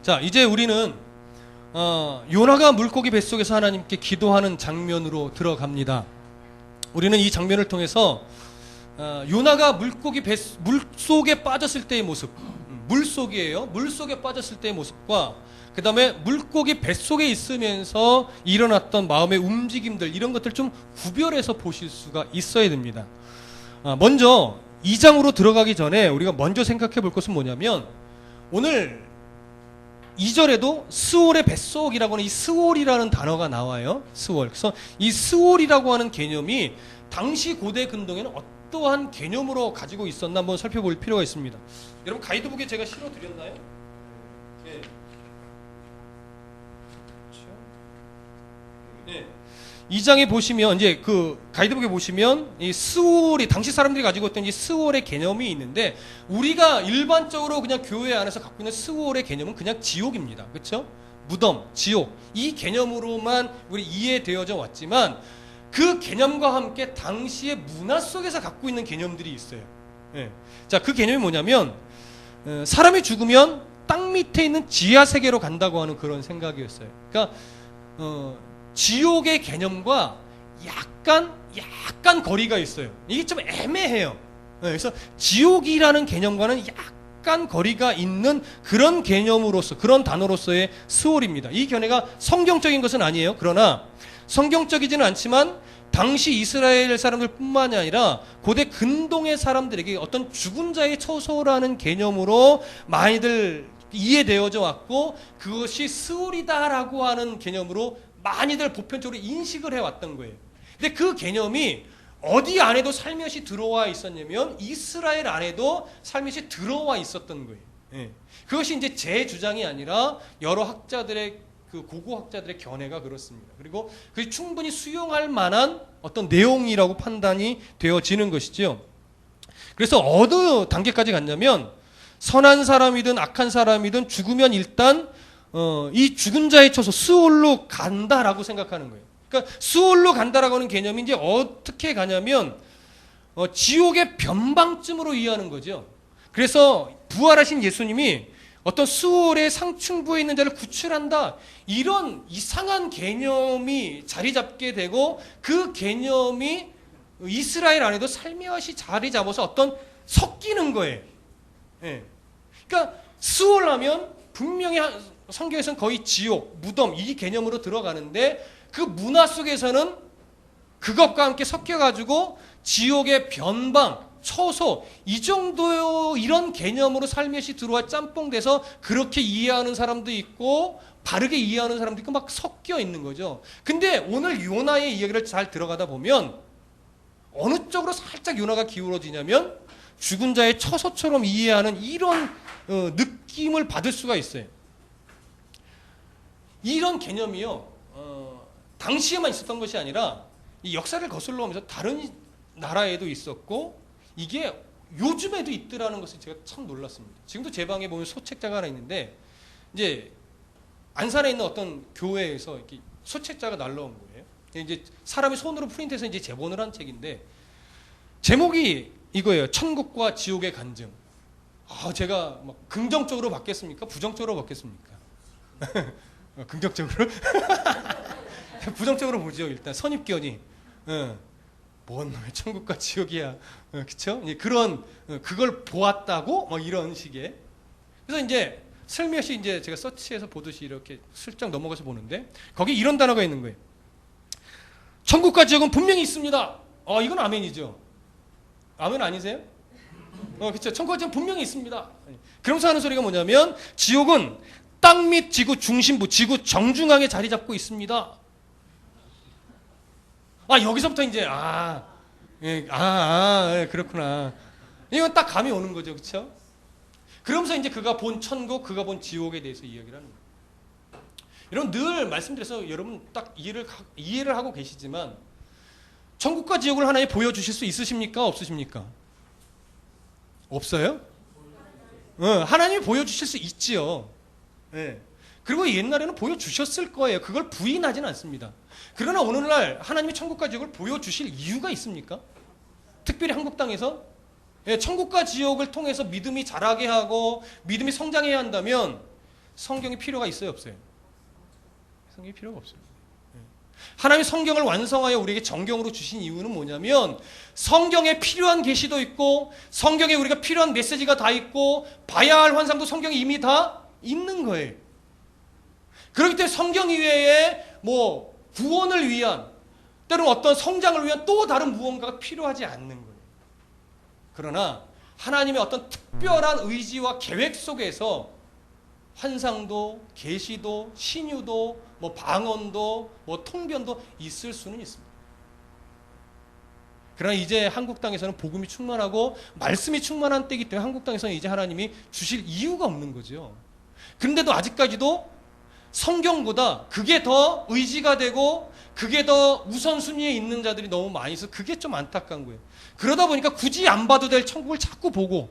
자, 이제 우리는 요나가 물고기 뱃속에서 하나님께 기도하는 장면으로 들어갑니다. 우리는 이 장면을 통해서 요나가 물속에 빠졌을 때의 모습, 물속이에요. 물속에 빠졌을 때의 모습과 그 다음에 물고기 뱃속에 있으면서 일어났던 마음의 움직임들, 이런 것들 좀 구별해서 보실 수가 있어야 됩니다. 먼저 2장으로 들어가기 전에 우리가 먼저 생각해 볼 것은 뭐냐면, 오늘 2절에도 스올의 뱃속이라고 하는 이 스올이라는 단어가 나와요. 스올. 그래서 이 스올이라고 하는 개념이 당시 고대 근동에는 어떠한 개념으로 가지고 있었나 한번 살펴볼 필요가 있습니다. 여러분, 가이드북에 제가 실어드렸나요? 네. 네. 2장에 보시면, 이제 그 가이드북에 보시면 이 스올이, 당시 사람들이 가지고 있던 이 스올의 개념이 있는데, 우리가 일반적으로 그냥 교회 안에서 갖고 있는 스올의 개념은 그냥 지옥입니다. 그렇죠? 무덤, 지옥, 이 개념으로만 우리 이해되어져 왔지만, 그 개념과 함께 당시의 문화 속에서 갖고 있는 개념들이 있어요. 네. 자, 그 개념이 뭐냐면, 사람이 죽으면 땅 밑에 있는 지하 세계로 간다고 하는 그런 생각이었어요. 그러니까 지옥의 개념과 약간 거리가 있어요. 이게 좀 애매해요. 그래서 지옥이라는 개념과는 약간 거리가 있는 그런 개념으로서, 그런 단어로서의 스올입니다. 이 견해가 성경적인 것은 아니에요. 그러나 성경적이지는 않지만 당시 이스라엘 사람들뿐만이 아니라 고대 근동의 사람들에게 어떤 죽은 자의 처소라는 개념으로 많이들 이해되어져 왔고, 그것이 스올이다라고 하는 개념으로 많이들 보편적으로 인식을 해왔던 거예요. 근데 그 개념이 어디 안에도 살며시 들어와 있었냐면 이스라엘 안에도 살며시 들어와 있었던 거예요. 예. 그것이 이제 제 주장이 아니라 여러 학자들의, 그 고고 학자들의 견해가 그렇습니다. 그리고 그게 충분히 수용할 만한 어떤 내용이라고 판단이 되어지는 것이죠. 그래서 어느 단계까지 갔냐면, 선한 사람이든 악한 사람이든 죽으면 일단 이 죽은 자의 처소 스올로 간다라고 생각하는 거예요. 그러니까 스올로 간다라고 하는 개념이 이제 어떻게 가냐면 지옥의 변방쯤으로 이해하는 거죠. 그래서 부활하신 예수님이 어떤 스올의 상층부에 있는 자를 구출한다, 이런 이상한 개념이 자리 잡게 되고, 그 개념이 이스라엘 안에도 살며시 자리 잡아서 어떤 섞이는 거예요. 예. 그러니까 스올 하면 분명히 성경에서는 거의 지옥, 무덤, 이 개념으로 들어가는데, 그 문화 속에서는 그것과 함께 섞여가지고 지옥의 변방, 처소, 이 정도, 이런 개념으로 살며시 들어와 짬뽕돼서 그렇게 이해하는 사람도 있고 바르게 이해하는 사람도 있고 막 섞여 있는 거죠. 근데 오늘 요나의 이야기를 잘 들어가다 보면 어느 쪽으로 살짝 요나가 기울어지냐면 죽은 자의 처소처럼 이해하는 이런 느낌을 받을 수가 있어요. 이런 개념이요, 당시에만 있었던 것이 아니라 이 역사를 거슬러 오면서 다른 나라에도 있었고, 이게 요즘에도 있더라는 것을 제가 참 놀랐습니다. 지금도 제 방에 보면 소책자가 하나 있는데, 이제 안산에 있는 어떤 교회에서 이렇게 소책자가 날라온 거예요. 이제 사람이 손으로 프린트해서 이제 제본을 한 책인데, 제목이 이거예요. 천국과 지옥의 간증. 제가 막 긍정적으로 받겠습니까? 부정적으로 받겠습니까? 긍정적으로? 부정적으로 보죠. 일단 선입견이. 뭔 놈의 천국과 지옥이야. 그쵸? 그런, 그걸 보았다고? 뭐 이런 식의. 그래서 이제 슬며시 이제 제가 서치해서 보듯이 이렇게 슬쩍 넘어가서 보는데, 거기 이런 단어가 있는 거예요. 천국과 지옥은 분명히 있습니다. 이건 아멘이죠. 아멘 아니세요? 그쵸? 천국과 지옥은 분명히 있습니다. 그러면서 하는 소리가 뭐냐면, 지옥은 땅 및 지구 중심부, 지구 정중앙에 자리 잡고 있습니다. 여기서부터 이제 그렇구나. 이건 딱 감이 오는 거죠, 그렇죠? 그러면서 이제 그가 본 천국, 그가 본 지옥에 대해서 이야기를 하는 거예요. 여러분, 늘 말씀드려서 여러분 딱 이해를 하고 계시지만, 천국과 지옥을 하나에 보여주실 수 있으십니까, 없으십니까? 없어요? 하나님이 보여주실 수 있지요. 네. 그리고 옛날에는 보여주셨을 거예요. 그걸 부인하지는 않습니다. 그러나 오늘날 하나님이 천국과 지옥을 보여주실 이유가 있습니까? 특별히 한국 땅에서 천국과 지옥을 통해서 믿음이 자라게 하고 믿음이 성장해야 한다면 성경이 필요가 있어요, 없어요? 성경이 필요가 없어요. 하나님이 성경을 완성하여 우리에게 정경으로 주신 이유는 뭐냐면 성경에 필요한 계시도 있고 성경에 우리가 필요한 메시지가 다 있고 봐야 할 환상도 성경에 이미 다 있는 거예요. 그렇기 때문에 성경 이외에 뭐 구원을 위한 때로는 어떤 성장을 위한 또 다른 무언가가 필요하지 않는 거예요. 그러나 하나님의 어떤 특별한 의지와 계획 속에서 환상도 계시도 신유도 뭐 방언도 뭐 통변도 있을 수는 있습니다. 그러나 이제 한국 땅에서는 복음이 충만하고 말씀이 충만한 때이기 때문에 한국 땅에서는 이제 하나님이 주실 이유가 없는 거죠. 그런데도 아직까지도 성경보다 그게 더 의지가 되고 그게 더 우선순위에 있는 자들이 너무 많이 있어서 그게 좀 안타까운 거예요. 그러다 보니까 굳이 안 봐도 될 천국을 자꾸 보고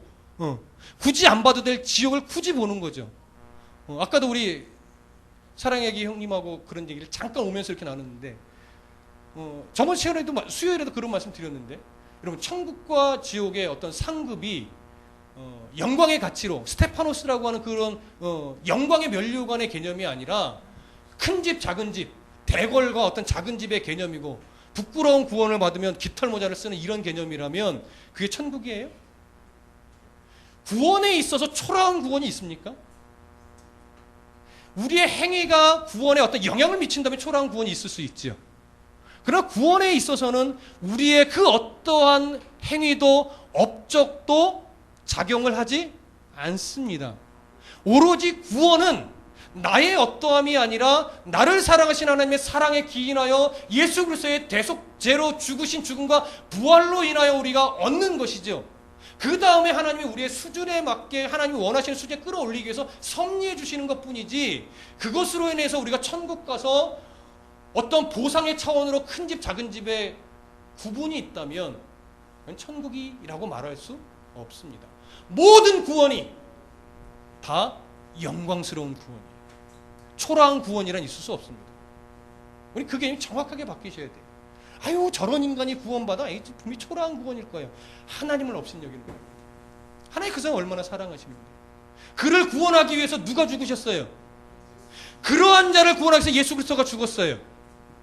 굳이 안 봐도 될 지옥을 굳이 보는 거죠. 아까도 우리 사랑애기 형님하고 그런 얘기를 잠깐 오면서 이렇게 나눴는데 저번 시간에도 수요일에도 그런 말씀 드렸는데 여러분 천국과 지옥의 어떤 상급이 영광의 가치로 스테파노스라고 하는 그런 영광의 면류관의 개념이 아니라 큰 집 작은 집 대궐과 어떤 작은 집의 개념이고 부끄러운 구원을 받으면 깃털 모자를 쓰는 이런 개념이라면 그게 천국이에요? 구원에 있어서 초라한 구원이 있습니까? 우리의 행위가 구원에 어떤 영향을 미친다면 초라한 구원이 있을 수 있죠. 그러나 구원에 있어서는 우리의 그 어떠한 행위도 업적도 작용을 하지 않습니다. 오로지 구원은 나의 어떠함이 아니라 나를 사랑하신 하나님의 사랑에 기인하여 예수 그리스도의 대속죄로 죽으신 죽음과 부활로 인하여 우리가 얻는 것이죠. 그 다음에 하나님이 우리의 수준에 맞게 하나님이 원하시는 수준에 끌어올리기 위해서 섭리해 주시는 것뿐이지 그것으로 인해서 우리가 천국 가서 어떤 보상의 차원으로 큰 집 작은 집의 구분이 있다면 천국이라고 말할 수 없습니다. 모든 구원이 다 영광스러운 구원이에요. 초라한 구원이란 있을 수 없습니다. 우리 그 개념이 정확하게 바뀌셔야 돼요. 아유 저런 인간이 구원받아? 분명히 초라한 구원일 거예요. 하나님을 업신여기는 거예요. 하나님 그 사람 얼마나 사랑하십니까? 그를 구원하기 위해서 누가 죽으셨어요? 그러한 자를 구원하기 위해서 예수 그리스도가 죽었어요.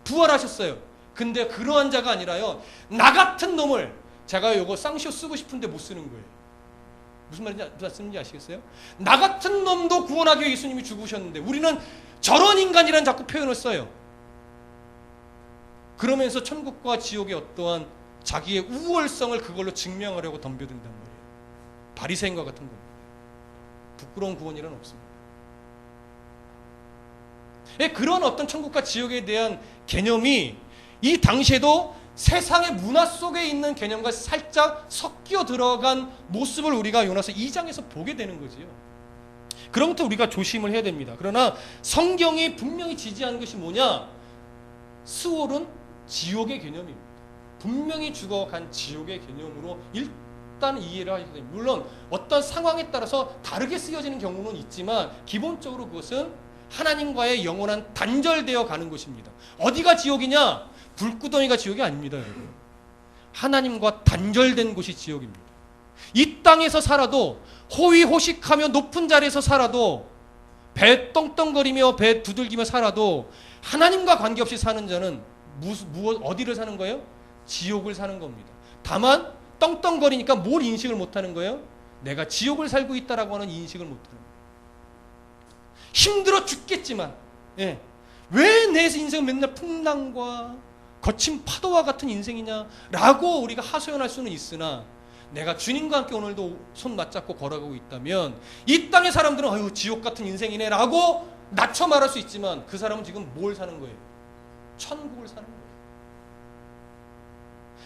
부활하셨어요. 근데 그러한 자가 아니라요 나 같은 놈을 제가 요거 쌍시오 쓰고 싶은데 못 쓰는 거예요. 무슨 말인지 아시겠어요? 나 같은 놈도 구원하기 위해 예수님이 죽으셨는데 우리는 저런 인간이라는 자꾸 표현을 써요. 그러면서 천국과 지옥의 어떠한 자기의 우월성을 그걸로 증명하려고 덤벼든단 말이에요. 바리새인과 같은 겁니다. 부끄러운 구원이란 없습니다. 그런 어떤 천국과 지옥에 대한 개념이 이 당시에도 세상의 문화 속에 있는 개념과 살짝 섞여 들어간 모습을 우리가 요나서 2장에서 보게 되는 거지요. 그럼부터 우리가 조심을 해야 됩니다. 그러나 성경이 분명히 지지하는 것이 뭐냐? 스월은 지옥의 개념입니다. 분명히 죽어간 지옥의 개념으로 일단 이해를 하셔야 됩니다. 물론 어떤 상황에 따라서 다르게 쓰여지는 경우는 있지만 기본적으로 그것은 하나님과의 영원한 단절되어 가는 것입니다. 어디가 지옥이냐? 불구덩이가 지옥이 아닙니다, 여러분. 하나님과 단절된 곳이 지옥입니다. 이 땅에서 살아도 호의호식하며 높은 자리에서 살아도 배 떵떵거리며 배 두들기며 살아도 하나님과 관계없이 사는 자는 어디를 사는 거예요? 지옥을 사는 겁니다. 다만 떵떵거리니까 뭘 인식을 못하는 거예요? 내가 지옥을 살고 있다라고 하는 인식을 못하는 거예요. 힘들어 죽겠지만 왜 내 인생은 맨날 풍랑과 거친 파도와 같은 인생이냐라고 우리가 하소연할 수는 있으나 내가 주님과 함께 오늘도 손 맞잡고 걸어가고 있다면 이 땅의 사람들은 아유 지옥 같은 인생이네 라고 낮춰 말할 수 있지만 그 사람은 지금 뭘 사는 거예요? 천국을 사는 거예요.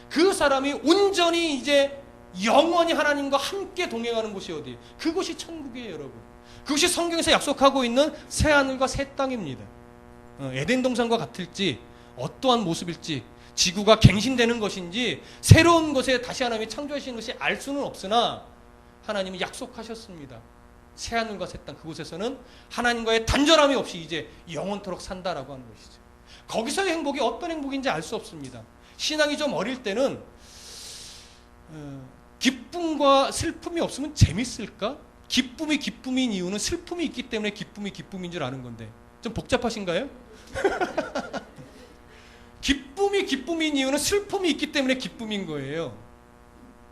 그 사람이 온전히 이제 영원히 하나님과 함께 동행하는 곳이 어디예요? 그곳이 천국이에요, 여러분. 그것이 성경에서 약속하고 있는 새하늘과 새 땅입니다. 에덴 동산과 같을지 어떠한 모습일지 지구가 갱신되는 것인지 새로운 것에 다시 하나님이 창조하시는 것이 알 수는 없으나 하나님이 약속하셨습니다. 새하늘과 새 땅 그곳에서는 하나님과의 단절함이 없이 이제 영원토록 산다라고 하는 것이죠. 거기서의 행복이 어떤 행복인지 알 수 없습니다. 신앙이 좀 어릴 때는 기쁨과 슬픔이 없으면 재밌을까? 기쁨이 기쁨인 이유는 슬픔이 있기 때문에 기쁨이 기쁨인 줄 아는 건데 좀 복잡하신가요? 기쁨이 기쁨인 이유는 슬픔이 있기 때문에 기쁨인 거예요.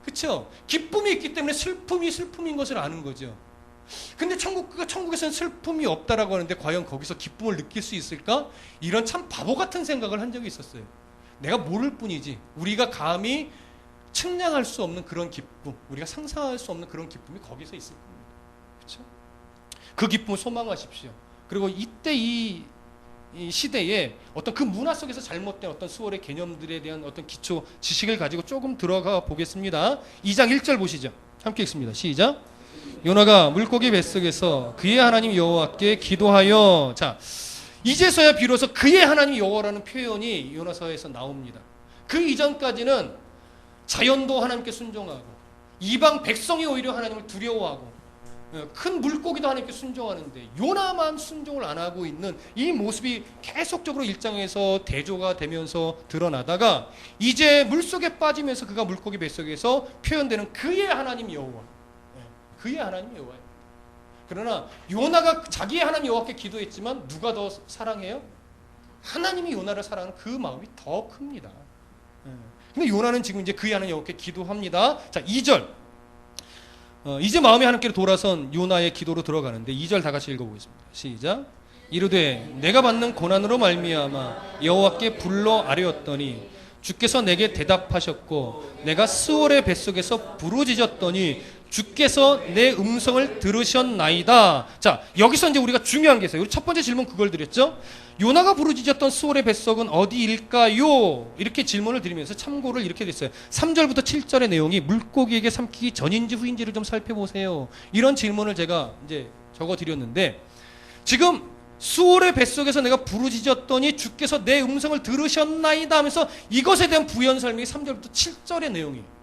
그렇죠? 기쁨이 있기 때문에 슬픔이 슬픔인 것을 아는 거죠. 근데 천국에서는 슬픔이 없다라고 하는데 과연 거기서 기쁨을 느낄 수 있을까? 이런 참 바보 같은 생각을 한 적이 있었어요. 내가 모를 뿐이지 우리가 감히 측량할 수 없는 그런 기쁨, 우리가 상상할 수 없는 그런 기쁨이 거기서 있을 겁니다. 그렇죠? 그 기쁨을 소망하십시오. 그리고 이때 이 시대에 어떤 그 문화 속에서 잘못된 어떤 수월의 개념들에 대한 어떤 기초 지식을 가지고 조금 들어가 보겠습니다. 2장 1절 보시죠. 함께 읽습니다. 시작. 요나가 물고기 뱃속에서 그의 하나님 여호와께 기도하여, 자, 이제서야 비로소 그의 하나님 여호와라는 표현이 요나서에서 나옵니다. 그 이전까지는 자연도 하나님께 순종하고 이방 백성이 오히려 하나님을 두려워하고 큰 물고기도 하나님께 순종하는데 요나만 순종을 안 하고 있는 이 모습이 계속적으로 1장에서 대조가 되면서 드러나다가 이제 물속에 빠지면서 그가 물고기 뱃속에서 표현되는 그의 하나님 여호와, 그의 하나님 여호와입니다. 그러나 요나가 자기의 하나님 여호와께 기도했지만 누가 더 사랑해요? 하나님이 요나를 사랑하는 그 마음이 더 큽니다. 근데 요나는 지금 이제 그의 하나님 여호와께 기도합니다. 자, 2절. 이제 마음이 하나님께로 돌아선 요나의 기도로 들어가는데 2절 다 같이 읽어보겠습니다. 시작. 이르되 내가 받는 고난으로 말미암아 여호와께 불러 아뢰었더니 주께서 내게 대답하셨고 내가 스올의 뱃속에서 부르짖었더니 주께서 내 음성을 들으셨나이다. 자, 여기서 이제 우리가 중요한 게 있어요. 우리 첫 번째 질문 그걸 드렸죠. 요나가 부르짖었던 스올의 뱃속은 어디일까요? 이렇게 질문을 드리면서 참고를 이렇게 됐어요. 3절부터 7절의 내용이 물고기에게 삼키기 전인지 후인지를 좀 살펴보세요. 이런 질문을 제가 이제 적어 드렸는데 지금 스올의 뱃속에서 내가 부르짖었더니 주께서 내 음성을 들으셨나이다 하면서 이것에 대한 부연 설명이 3절부터 7절의 내용이에요.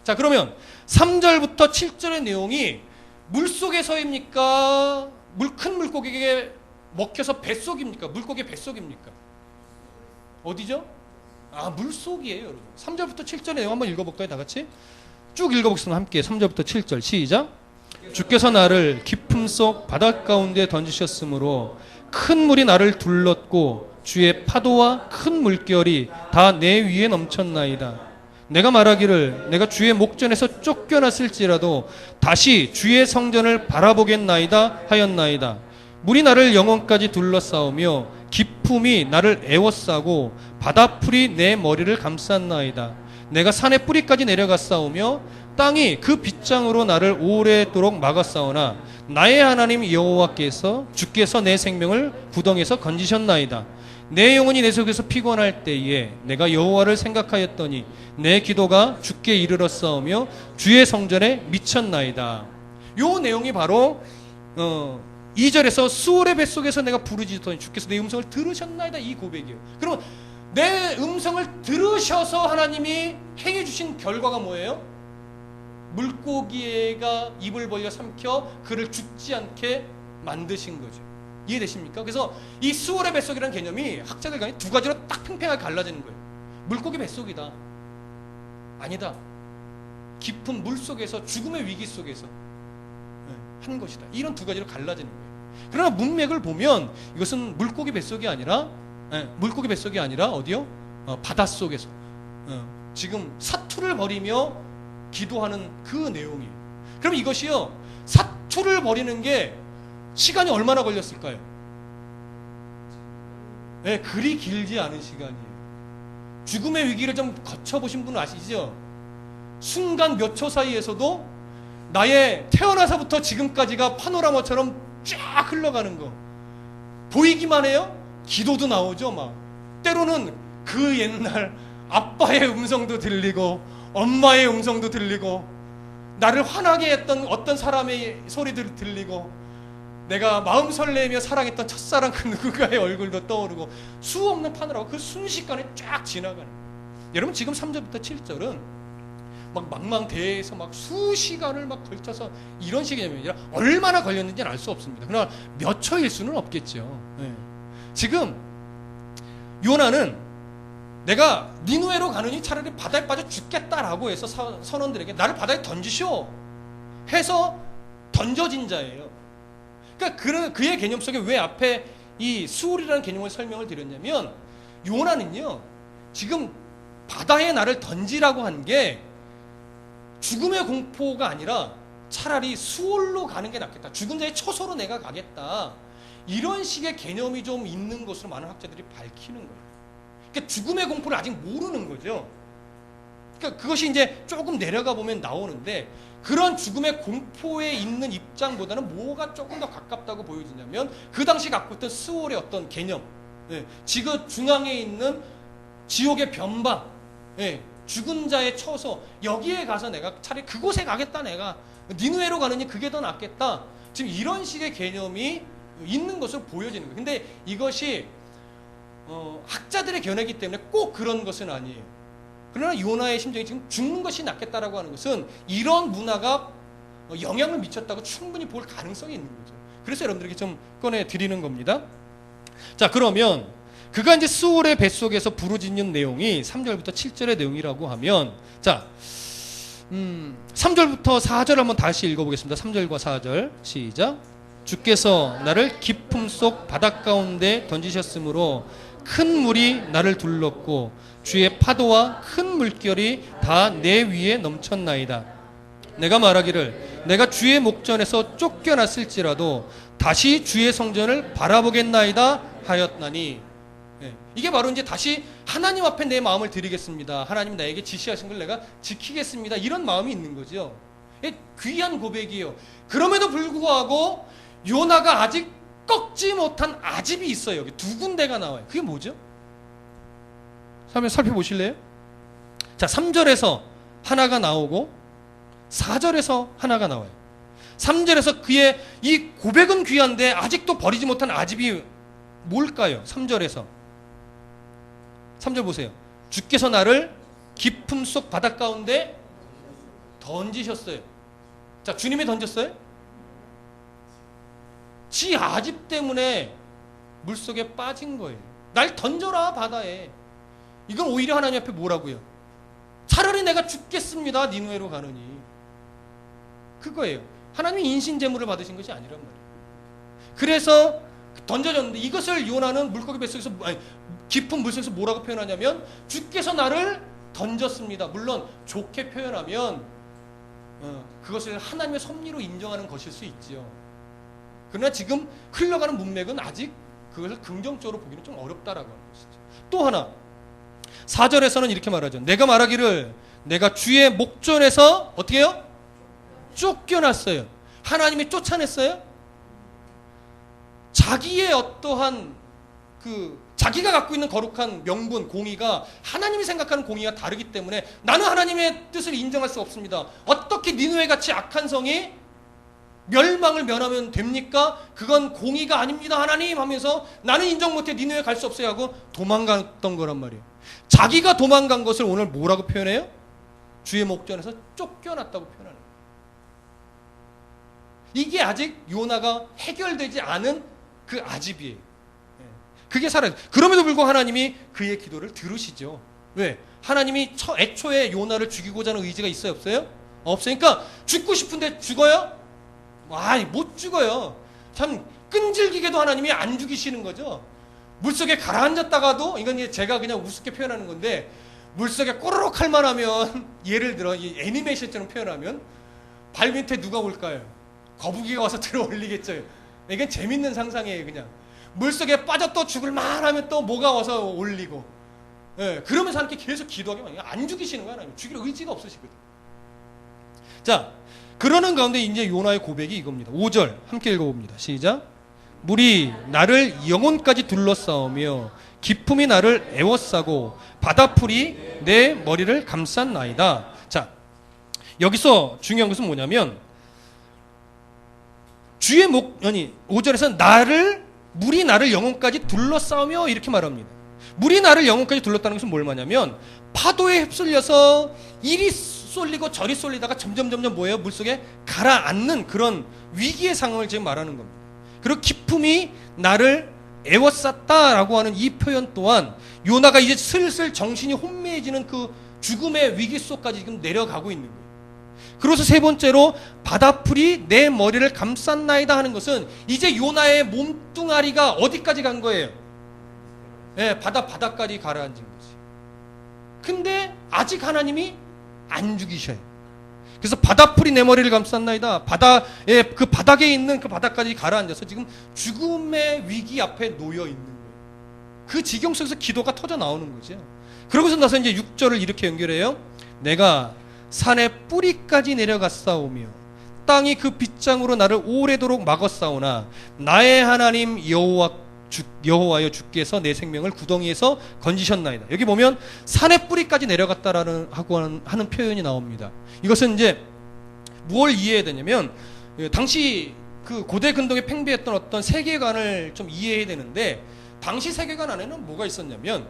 자, 그러면 3절부터 7절의 내용이 물속에서입니까? 큰 물고기에게 먹혀서 뱃속입니까? 물고기 뱃속입니까? 어디죠? 아, 물속이에요, 여러분. 3절부터 7절의 내용 한번 읽어볼까요? 다 같이 쭉 읽어보겠습니다. 함께 3절부터 7절 시작. 주께서 나를 깊음 속 바닷 가운데 던지셨으므로 큰 물이 나를 둘렀고 주의 파도와 큰 물결이 다 내 위에 넘쳤나이다. 내가 말하기를 내가 주의 목전에서 쫓겨났을지라도 다시 주의 성전을 바라보겠나이다 하였나이다. 물이 나를 영혼까지 둘러싸우며 깊음이 나를 에워싸고 바다풀이 내 머리를 감쌌나이다. 내가 산의 뿌리까지 내려갔사오며 땅이 그 빗장으로 나를 오래도록 막았사오나 나의 하나님 여호와께서 주께서 내 생명을 구덩이에서 건지셨나이다. 내 영혼이 내 속에서 피곤할 때에 내가 여호와를 생각하였더니 내 기도가 주께 이르렀사오며 주의 성전에 미쳤나이다. 요 내용이 바로 2절에서 스올의 뱃속에서 내가 부르짖더니 주께서 내 음성을 들으셨나이다 이 고백이에요. 그럼 내 음성을 들으셔서 하나님이 행해 주신 결과가 뭐예요? 물고기가 입을 벌려 삼켜 그를 죽지 않게 만드신 거죠. 이해되십니까? 그래서 이 스올의 뱃속이라는 개념이 학자들 간에 두 가지로 딱 팽팽하게 갈라지는 거예요. 물고기 뱃속이다. 아니다. 깊은 물 속에서 죽음의 위기 속에서 한 것이다. 이런 두 가지로 갈라지는 거예요. 그러나 문맥을 보면 이것은 물고기 뱃속이 아니라 어디요? 바닷속에서 지금 사투를 벌이며 기도하는 그 내용이에요. 그럼 이것이요, 사투를 벌이는 게 시간이 얼마나 걸렸을까요? 네, 그리 길지 않은 시간이에요. 죽음의 위기를 좀 거쳐보신 분은 아시죠? 순간 몇 초 사이에서도 나의 태어나서부터 지금까지가 파노라마처럼 쫙 흘러가는 거 보이기만 해요? 기도도 나오죠. 막 때로는 그 옛날 아빠의 음성도 들리고 엄마의 음성도 들리고 나를 화나게 했던 어떤 사람의 소리도 들리고 내가 마음 설레며 사랑했던 첫사랑 그 누군가의 얼굴도 떠오르고 수없는 파노라마 그 순식간에 쫙 지나가는 거예요. 여러분 지금 3절부터 7절은 막 망망대해에서 막 수시간을 막 걸쳐서 이런 식의 개념이 아니라 얼마나 걸렸는지는 알 수 없습니다. 그러나 몇 초일 수는 없겠죠. 네. 지금 요나는 내가 니누에로 가느니 차라리 바다에 빠져 죽겠다라고 해서 선원들에게 나를 바다에 던지시오 해서 던져진 자예요. 그러니까 그의 개념 속에 왜 앞에 이 수울이라는 개념을 설명을 드렸냐면, 요나는요 지금 바다에 나를 던지라고 한 게 죽음의 공포가 아니라 차라리 수울로 가는 게 낫겠다, 죽은 자의 처소로 내가 가겠다, 이런 식의 개념이 좀 있는 것으로 많은 학자들이 밝히는 거예요. 그러니까 죽음의 공포를 아직 모르는 거죠. 그러니까 그것이 이제 조금 내려가 보면 나오는데, 그런 죽음의 공포에 있는 입장보다는 뭐가 조금 더 가깝다고 보여지냐면, 그 당시 갖고 있던 스월의 어떤 개념, 지구 중앙에 있는 지옥의 변방, 죽은 자의 처소, 여기에 가서 내가 차라리 그곳에 가겠다, 내가 니누에로 가느니 그게 더 낫겠다, 지금 이런 식의 개념이 있는 것으로 보여지는 거예요. 근데 이것이 학자들의 견해이기 때문에 꼭 그런 것은 아니에요. 그러나 요나의 심정이 지금 죽는 것이 낫겠다라고 하는 것은 이런 문화가 영향을 미쳤다고 충분히 볼 가능성이 있는 거죠. 그래서 여러분들에게 좀 꺼내 드리는 겁니다. 자, 그러면 그가 이제 스올의 뱃속에서 부르짖는 내용이 3절부터 7절의 내용이라고 하면, 자, 3절부터 4절 한번 다시 읽어보겠습니다. 3절과 4절 시작. 주께서 나를 깊음 속 바닷 가운데 던지셨으므로 큰 물이 나를 둘렀고 주의 파도와 큰 물결이 다 내 위에 넘쳤나이다. 내가 말하기를 내가 주의 목전에서 쫓겨났을지라도 다시 주의 성전을 바라보겠나이다 하였나니, 이게 바로 이제 다시 하나님 앞에 내 마음을 드리겠습니다, 하나님 나에게 지시하신 걸 내가 지키겠습니다, 이런 마음이 있는 거죠. 귀한 고백이에요. 그럼에도 불구하고 요나가 아직 꺾지 못한 아집이 있어요. 여기 두 군데가 나와요. 그게 뭐죠? 한번 살펴보실래요? 자, 3절에서 하나가 나오고 4절에서 하나가 나와요. 3절에서 그의 이 고백은 귀한데 아직도 버리지 못한 아집이 뭘까요? 3절에서 3절 보세요. 주께서 나를 깊음 속 바닷 가운데 던지셨어요. 자, 주님이 던졌어요? 지 아집 때문에 물속에 빠진 거예요. 날 던져라 바다에. 이건 오히려 하나님 앞에 뭐라고요? 차라리 내가 죽겠습니다, 니누에로 가느니. 그거예요. 하나님이 인신제물을 받으신 것이 아니란 말이에요. 그래서 던져졌는데, 이것을 요나는 물고기 뱃속에서, 깊은 물속에서 뭐라고 표현하냐면 주께서 나를 던졌습니다. 물론 좋게 표현하면 그것을 하나님의 섭리로 인정하는 것일 수 있지요. 그러나 지금 흘러가는 문맥은 아직 그것을 긍정적으로 보기는 좀 어렵다라고 하는 것이죠. 또 하나, 4절에서는 이렇게 말하죠. 내가 말하기를 내가 주의 목전에서 어떻게 해요? 쫓겨났어요. 하나님이 쫓아냈어요? 자기의 어떠한 자기가 갖고 있는 거룩한 명분, 공의가 하나님이 생각하는 공의가 다르기 때문에 나는 하나님의 뜻을 인정할 수 없습니다. 어떻게 니느웨 같이 악한 성이 멸망을 면하면 됩니까? 그건 공의가 아닙니다, 하나님 하면서 나는 인정 못해, 니느웨 갈 수 없어요 하고 도망갔던 거란 말이에요. 자기가 도망간 것을 오늘 뭐라고 표현해요? 주의 목전에서 쫓겨났다고 표현하는 거예요. 이게 아직 요나가 해결되지 않은 그 아집이에요. 그게 살아요. 그럼에도 불구하고 하나님이 그의 기도를 들으시죠. 왜? 하나님이 애초에 요나를 죽이고자 하는 의지가 있어요, 없어요? 없으니까 죽고 싶은데 죽어요? 아니, 못 죽어요. 참 끈질기게도 하나님이 안 죽이시는 거죠. 물속에 가라앉았다가도, 이건 제가 그냥 우습게 표현하는 건데, 물속에 꼬르륵 할 만하면, 예를 들어 이 애니메이션처럼 표현하면 발 밑에 누가 올까요? 거북이가 와서 들어 올리겠죠. 이건 재밌는 상상이에요. 그냥 물속에 빠져 또 죽을 만하면 또 뭐가 와서 올리고, 그러면서 하나님께 계속 기도하게 안 죽이시는 거야. 하나님 죽일 의지가 없으시거든. 자, 그러는 가운데 이제 요나의 고백이 이겁니다. 5절 함께 읽어봅니다. 시작. 물이 나를 영혼까지 둘러싸우며 기품이 나를 에워싸고 바다풀이 내 머리를 감쌌나이다. 자, 여기서 중요한 것은 뭐냐면, 주의 5절에서 물이 나를 영혼까지 둘러싸우며 이렇게 말합니다. 물이 나를 영혼까지 둘렀다는 것은 뭘 말하냐면, 파도에 휩쓸려서 이리 쏠리고 저리 쏠리다가 점점 뭐예요? 물속에 가라앉는 그런 위기의 상황을 지금 말하는 겁니다. 그리고 기품이 나를 에워쌌다라고 하는 이 표현 또한 요나가 이제 슬슬 정신이 혼미해지는 그 죽음의 위기 속까지 지금 내려가고 있는 거예요. 그래서 세 번째로 바다풀이 내 머리를 감쌌나이다 하는 것은 이제 요나의 몸뚱아리가 어디까지 간 거예요? 예, 바다까지 가라앉은 거지. 근데 아직 하나님이 안 죽이셔요. 그래서 바다풀이 내 머리를 감쌌나이다. 바다에 그 바닥에 있는 그 바다까지 가라앉아서 지금 죽음의 위기 앞에 놓여 있는 거예요. 그 지경 속에서 기도가 터져 나오는 거죠. 그러고서 나서 이제 6절을 이렇게 연결해요. 내가 산의 뿌리까지 내려갔사오며 땅이 그 빗장으로 나를 오래도록 막았사오나 나의 하나님 여호와여 주께서 내 생명을 구덩이에서 건지셨나이다. 여기 보면 산의 뿌리까지 내려갔다라는 하는 표현이 나옵니다. 이것은 이제 무엇을 이해해야 되냐면 당시 그 고대 근동에 팽배했던 어떤 세계관을 좀 이해해야 되는데, 당시 세계관 안에는 뭐가 있었냐면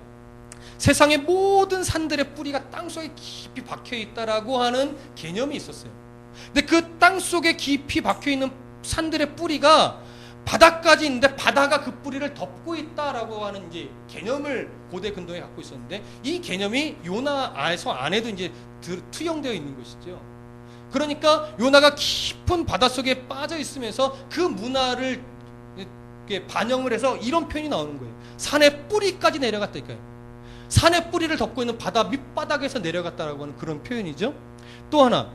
세상의 모든 산들의 뿌리가 땅속에 깊이 박혀 있다라고 하는 개념이 있었어요. 근데 그 땅속에 깊이 박혀 있는 산들의 뿌리가 바다까지 있는데 바다가 그 뿌리를 덮고 있다라고 하는 이제 개념을 고대 근동에 갖고 있었는데, 이 개념이 요나에서 안에도 이제 투영되어 있는 것이죠. 그러니까 요나가 깊은 바닷속에 빠져 있으면서 그 문화를 반영을 해서 이런 표현이 나오는 거예요. 산의 뿌리까지 내려갔다니까요. 산의 뿌리를 덮고 있는 바다 밑바닥에서 내려갔다라고 하는 그런 표현이죠. 또 하나,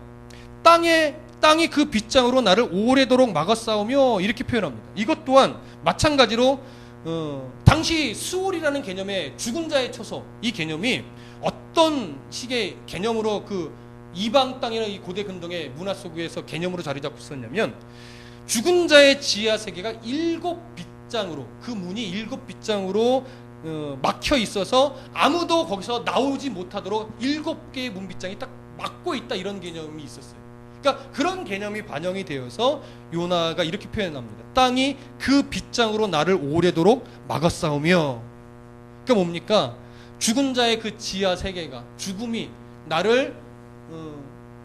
땅이 그 빗장으로 나를 오래도록 막았사오며 이렇게 표현합니다. 이것 또한 마찬가지로 당시 수월이라는 개념의 죽은 자의 처소, 이 개념이 어떤 식의 개념으로 그 이방 땅이나 이 고대 근동의 문화 속에서 개념으로 자리 잡고 있었냐면, 죽은 자의 지하 세계가 7빗장으로, 그 문이 7빗장으로 막혀 있어서 아무도 거기서 나오지 못하도록 7개의 문빗장이 딱 막고 있다, 이런 개념이 있었어요. 그러니까 그런 개념이 반영이 되어서 요나가 이렇게 표현합니다. 땅이 그 빗장으로 나를 오래도록 막았사오며. 그러니까 뭡니까? 죽은 자의 그 지하 세계가, 죽음이 나를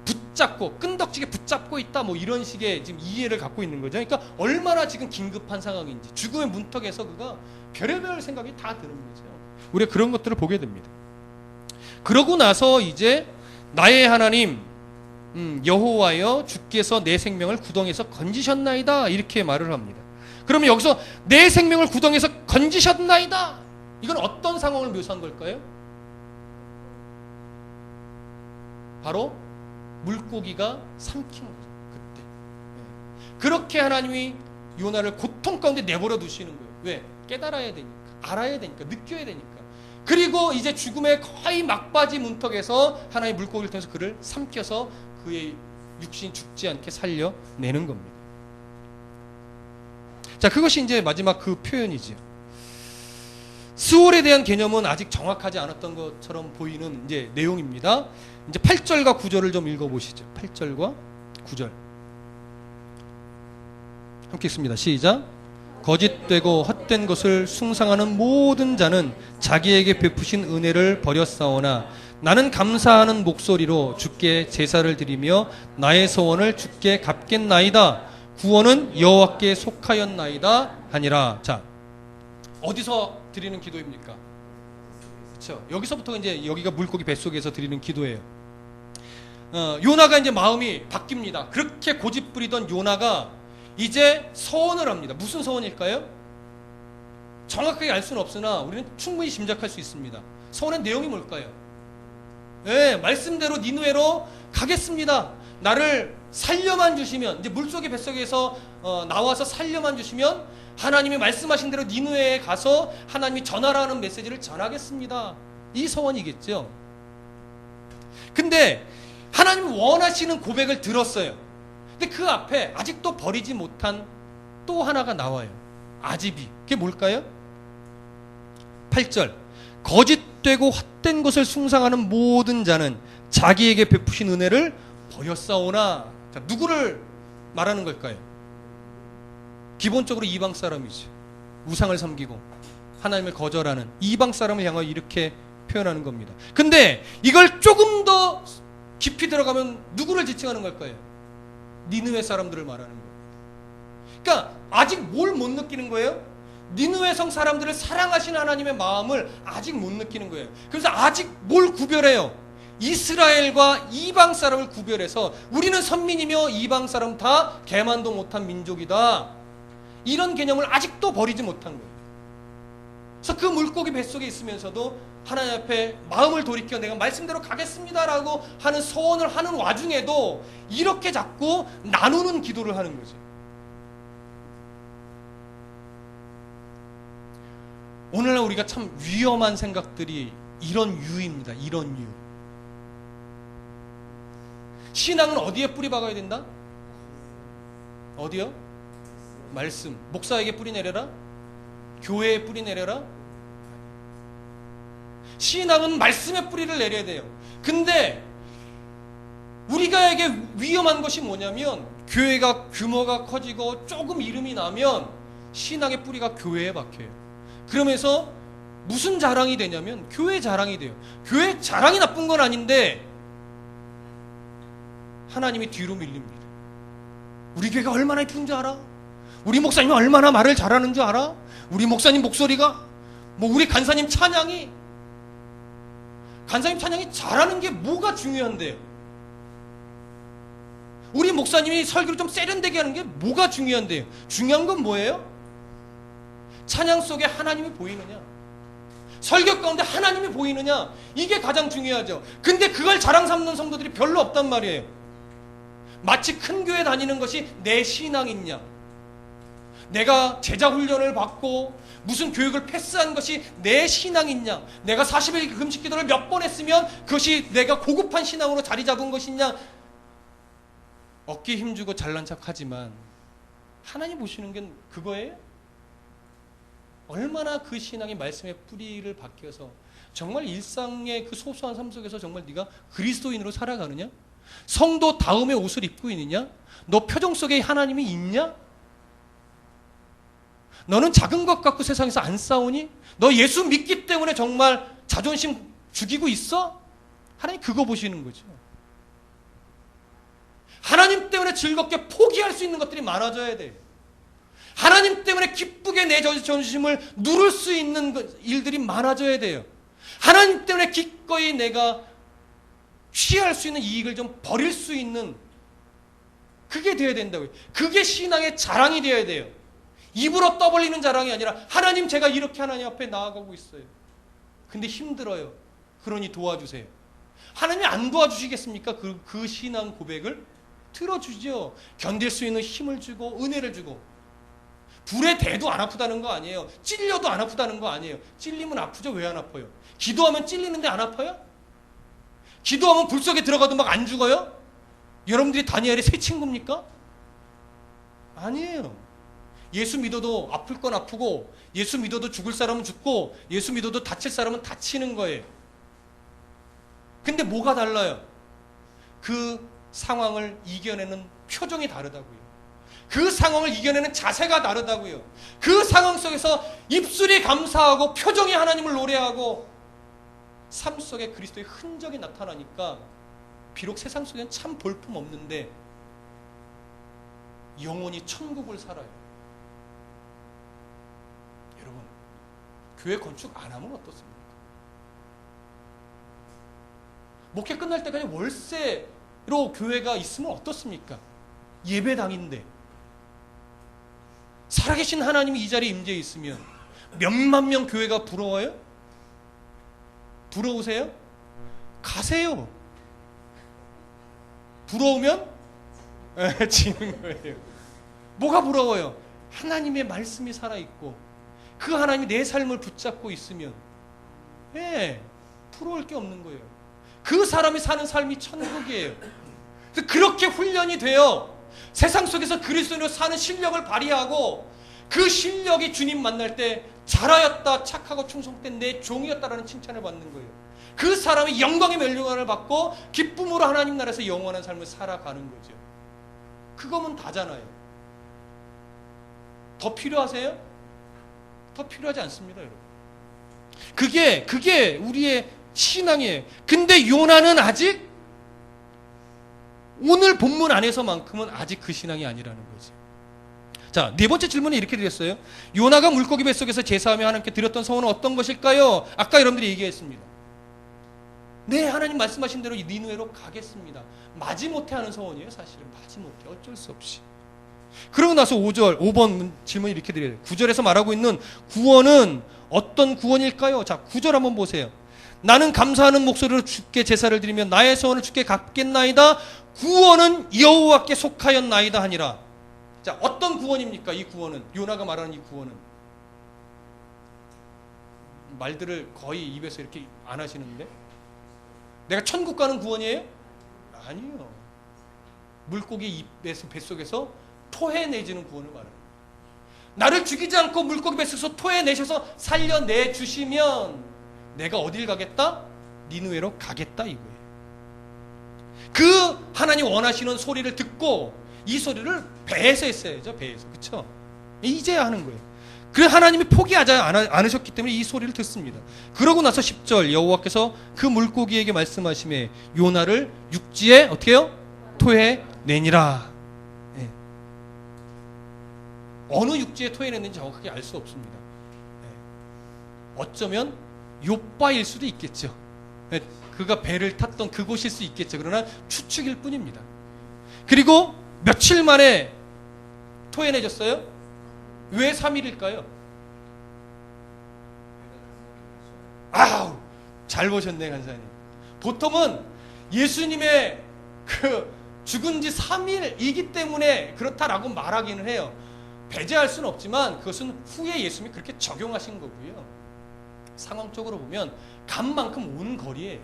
붙잡고 끈덕지게 붙잡고 있다, 뭐 이런 식의 지금 이해를 갖고 있는 거죠. 그러니까 얼마나 지금 긴급한 상황인지, 죽음의 문턱에서 그가 별의별 생각이 다 드는 거죠. 우리가 그런 것들을 보게 됩니다. 그러고 나서 이제 나의 하나님 여호와여 주께서 내 생명을 구덩이에서 건지셨나이다, 이렇게 말을 합니다. 그러면 여기서 내 생명을 구덩이에서 건지셨나이다, 이건 어떤 상황을 묘사한 걸까요? 바로 물고기가 삼킨 거죠. 그때. 그렇게 하나님이 요나를 고통 가운데 내버려 두시는 거예요. 왜? 깨달아야 되니까, 알아야 되니까, 느껴야 되니까. 그리고 이제 죽음의 거의 막바지 문턱에서 하나님의 물고기를 통해서 그를 삼켜서 그의 육신이 죽지 않게 살려내는 겁니다. 자, 그것이 이제 마지막 그 표현이지요. 스월에 대한 개념은 아직 정확하지 않았던 것처럼 보이는 이제 내용입니다. 이제 8절과 9절을 좀 읽어보시죠. 8절과 9절. 함께 읽습니다. 시작. 거짓되고 헛된 것을 숭상하는 모든 자는 자기에게 베푸신 은혜를 버렸사오나 나는 감사하는 목소리로 주께 제사를 드리며 나의 소원을 주께 갚겠나이다. 구원은 여호와께 속하였나이다 하니라. 자, 어디서 드리는 기도입니까? 그렇죠. 여기서부터 이제 여기가 물고기 뱃속에서 드리는 기도예요. 요나가 이제 마음이 바뀝니다. 그렇게 고집부리던 요나가 이제 서원을 합니다. 무슨 서원일까요? 정확하게 알 수는 없으나 우리는 충분히 짐작할 수 있습니다. 서원의 내용이 뭘까요? 네, 말씀대로 니느웨로 가겠습니다. 나를 살려만 주시면, 이제 물속의 뱃속에서 나와서 살려만 주시면 하나님이 말씀하신 대로 니느웨에 가서 하나님이 전하라는 메시지를 전하겠습니다. 이 서원이겠죠. 근데 하나님 원하시는 고백을 들었어요. 근데 그 앞에 아직도 버리지 못한 또 하나가 나와요. 아집이. 그게 뭘까요? 8절. 거짓되고 헛된 것을 숭상하는 모든 자는 자기에게 베푸신 은혜를 버렸사오나. 자, 누구를 말하는 걸까요? 기본적으로 이방 사람이죠. 우상을 섬기고 하나님을 거절하는 이방 사람을 향하여 이렇게 표현하는 겁니다. 근데 이걸 조금 더 깊이 들어가면 누구를 지칭하는 걸까요? 니느웨 사람들을 말하는 거예요. 그러니까 아직 뭘 못 느끼는 거예요? 니느웨 성 사람들을 사랑하시는 하나님의 마음을 아직 못 느끼는 거예요. 그래서 아직 뭘 구별해요? 이스라엘과 이방 사람을 구별해서 우리는 선민이며 이방 사람 다 개만도 못한 민족이다. 이런 개념을 아직도 버리지 못한 거예요. 그래서 그 물고기 뱃속에 있으면서도 하나님 앞에 마음을 돌이켜 내가 말씀대로 가겠습니다라고 하는 소원을 하는 와중에도 이렇게 자꾸 나누는 기도를 하는 거죠. 오늘날 우리가 참 위험한 생각들이 이런 유입니다. 이런 유. 신앙은 어디에 뿌리 박아야 된다? 어디요? 말씀. 목사에게 뿌리 내려라? 교회에 뿌리 내려라? 신앙은 말씀에 뿌리를 내려야 돼요. 근데 우리가에게 위험한 것이 뭐냐면 교회가 규모가 커지고 조금 이름이 나면 신앙의 뿌리가 교회에 박혀요. 그러면서 무슨 자랑이 되냐면 교회 자랑이 돼요. 교회 자랑이 나쁜 건 아닌데 하나님이 뒤로 밀립니다. 우리 교회가 얼마나 예쁜 줄 알아? 우리 목사님이 얼마나 말을 잘하는 줄 알아? 우리 목사님 목소리가 우리 간사님 찬양이 잘하는 게 뭐가 중요한데요? 우리 목사님이 설교를 좀 세련되게 하는 게 뭐가 중요한데요? 중요한 건 뭐예요? 찬양 속에 하나님이 보이느냐? 설교 가운데 하나님이 보이느냐? 이게 가장 중요하죠. 근데 그걸 자랑 삼는 성도들이 별로 없단 말이에요. 마치 큰 교회 다니는 것이 내 신앙이냐? 내가 제자 훈련을 받고 무슨 교육을 패스한 것이 내 신앙이냐? 내가 40일 금식 기도를 몇 번 했으면 그것이 내가 고급한 신앙으로 자리 잡은 것이냐? 어깨 힘주고 잘난 척하지만 하나님 보시는 게 그거예요? 얼마나 그 신앙이 말씀의 뿌리를 박혀서 정말 일상의 그 소소한 삶 속에서 정말 네가 그리스도인으로 살아가느냐? 성도 다음의 옷을 입고 있느냐? 너 표정 속에 하나님이 있냐? 너는 작은 것 갖고 세상에서 안 싸우니? 너 예수 믿기 때문에 정말 자존심 죽이고 있어? 하나님 그거 보시는 거죠. 하나님 때문에 즐겁게 포기할 수 있는 것들이 많아져야 돼. 하나님 때문에 기쁘게 내 자존심을 누를 수 있는 일들이 많아져야 돼요. 하나님 때문에 기꺼이 내가 취할 수 있는 이익을 좀 버릴 수 있는 그게 되어야 된다고요. 그게 신앙의 자랑이 되어야 돼요. 입으로 떠벌리는 자랑이 아니라 하나님 제가 이렇게 하나님 앞에 나아가고 있어요. 근데 힘들어요. 그러니 도와주세요. 하나님이 안 도와주시겠습니까? 그 신앙 고백을 들어주죠. 견딜 수 있는 힘을 주고 은혜를 주고. 불에 대도 안 아프다는 거 아니에요. 찔려도 안 아프다는 거 아니에요. 찔리면 아프죠. 왜 안 아파요? 기도하면 찔리는데 안 아파요? 기도하면 불 속에 들어가도 막 안 죽어요? 여러분들이 다니엘의 새 친구입니까? 아니에요. 예수 믿어도 아플 건 아프고 예수 믿어도 죽을 사람은 죽고 예수 믿어도 다칠 사람은 다치는 거예요. 근데 뭐가 달라요? 그 상황을 이겨내는 표정이 다르다고요. 그 상황을 이겨내는 자세가 다르다고요. 그 상황 속에서 입술이 감사하고 표정이 하나님을 노래하고 삶 속에 그리스도의 흔적이 나타나니까 비록 세상 속엔 참 볼품 없는데 영원히 천국을 살아요. 여러분, 교회 건축 안 하면 어떻습니까? 목회 끝날 때까지 월세로 교회가 있으면 어떻습니까? 예배당인데 살아계신 하나님이 이 자리에 임재해 있으면 몇만 명 교회가 부러워요? 부러우세요? 가세요. 부러우면 지는 거예요. 뭐가 부러워요? 하나님의 말씀이 살아있고 그 하나님이 내 삶을 붙잡고 있으면 부러울 게 없는 거예요. 그 사람이 사는 삶이 천국이에요. 그렇게 훈련이 돼요. 세상 속에서 그리스도인으로 사는 실력을 발휘하고 그 실력이 주님 만날 때 잘하였다, 착하고 충성된 내 종이었다라는 칭찬을 받는 거예요. 그 사람이 영광의 멸류관을 받고 기쁨으로 하나님 나라에서 영원한 삶을 살아가는 거죠. 그거면 다잖아요. 더 필요하세요? 더 필요하지 않습니다, 여러분. 그게 우리의 신앙이에요. 근데 요나는 아직 오늘 본문 안에서만큼은 아직 그 신앙이 아니라는 거지. 자, 네 번째 질문은 이렇게 드렸어요. 요나가 물고기 뱃속에서 제사하며 하나님께 드렸던 소원은 어떤 것일까요? 아까 여러분들이 얘기했습니다. 네, 하나님 말씀하신 대로 니느웨로 가겠습니다. 마지못해 하는 소원이에요. 사실은 마지못해, 어쩔 수 없이. 그러고 나서 5번 질문을 이렇게 드려요. 9절에서 말하고 있는 구원은 어떤 구원일까요? 자, 9절 한번 보세요. 나는 감사하는 목소리로 주께 제사를 드리며 나의 소원을 주께 갚겠나이다. 구원은 여호와께 속하였나이다 하니라. 자, 어떤 구원입니까? 이 구원은, 요나가 말하는 이 구원은. 말들을 거의 입에서 이렇게 안 하시는데, 내가 천국 가는 구원이에요? 아니요. 물고기 입에서, 뱃속에서 토해내지는 구원을 말합니다. 나를 죽이지 않고 물고기 뱃속에서 토해내셔서 살려내 주시면 내가 어딜 가겠다? 니느웨로 가겠다 이거예요. 그 하나님 원하시는 소리를 듣고 이 소리를 배에서 했어야죠. 배에서. 그렇죠? 이제야 하는 거예요. 그래 하나님이 포기하지 않으셨기 때문에 이 소리를 듣습니다. 그러고 나서 10절 여호와께서 그 물고기에게 말씀하시매 요나를 육지에 어떻게 해요? 토해내니라. 네. 어느 육지에 토해냈는지 정확하게 알 수 없습니다. 네. 어쩌면 욥바일 수도 있겠죠. 네. 그가 배를 탔던 그곳일 수 있겠죠. 그러나 추측일 뿐입니다. 그리고 며칠 만에 토해내졌어요? 왜 3일일까요? 아우, 잘 보셨네, 간사님. 보통은 예수님의 그 죽은 지 3일이기 때문에 그렇다라고 말하기는 해요. 배제할 수는 없지만 그것은 후에 예수님이 그렇게 적용하신 거고요. 상황적으로 보면 간만큼 온 거리예요.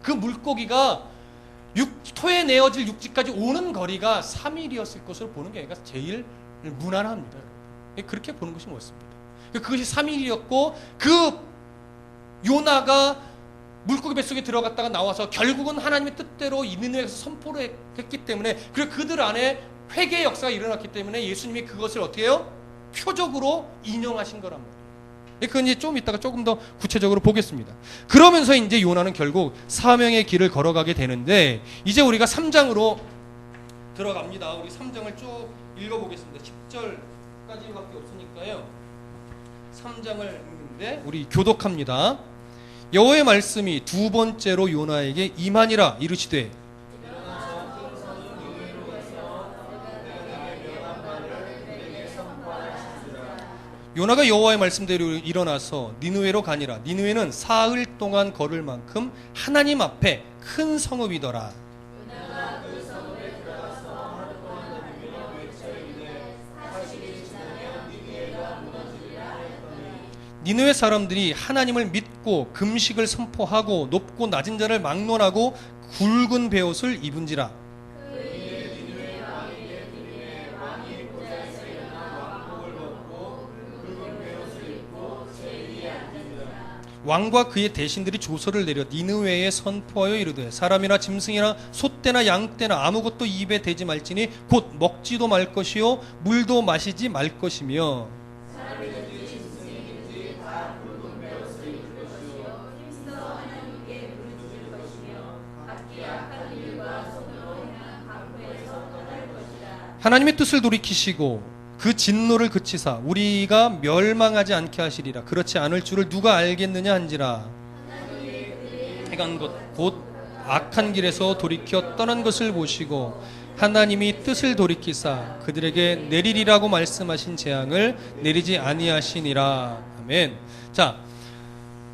그 물고기가 토해내어질 육지까지 오는 거리가 3일이었을 것으로 보는 게 제일 무난합니다. 그렇게 보는 것이 멋있습니다. 그것이 3일이었고 그 요나가 물고기 뱃속에 들어갔다가 나와서 결국은 하나님의 뜻대로 니느웨에서 선포를 했기 때문에 그리고 그들 안에 회개의 역사가 일어났기 때문에 예수님이 그것을 어떻게 해요? 표적으로 인용하신 거란 말이에요. 그건 이제 좀 이따가 조금 더 구체적으로 보겠습니다. 그러면서 이제 요나는 결국 사명의 길을 걸어가게 되는데 이제 우리가 3장으로 들어갑니다. 우리 3장을 쭉 읽어보겠습니다. 10절까지밖에 없으니까요. 3장을 읽는데 우리 교독합니다. 여호와의 말씀이 두 번째로 요나에게 임하니라 이르시되 요나가 여호와의 말씀대로 일어나서 니느웨로 가니라. 니느웨는 사흘 동안 걸을 만큼 하나님 앞에 큰 성읍이더라. 니느웨 사람들이 하나님을 믿고 금식을 선포하고 높고 낮은 자를 막론하고 굵은 베옷을 입은지라. 왕과 그의 대신들이 조서를 내려 니느웨에 선포하여 이르되 사람이나 짐승이나 소떼나 양떼나 아무것도 입에 대지 말지니 곧 먹지도 말 것이요 물도 마시지 말 것이며 하나님의 뜻을 돌이키시고 그 진노를 그치사 우리가 멸망하지 않게 하시리라. 그렇지 않을 줄을 누가 알겠느냐 한지라. 행한 것 곧 악한 길에서 돌이켜 떠난 것을 보시고 하나님이 뜻을 돌이키사 그들에게 내리리라고 말씀하신 재앙을 내리지 아니하시니라. 아멘. 자,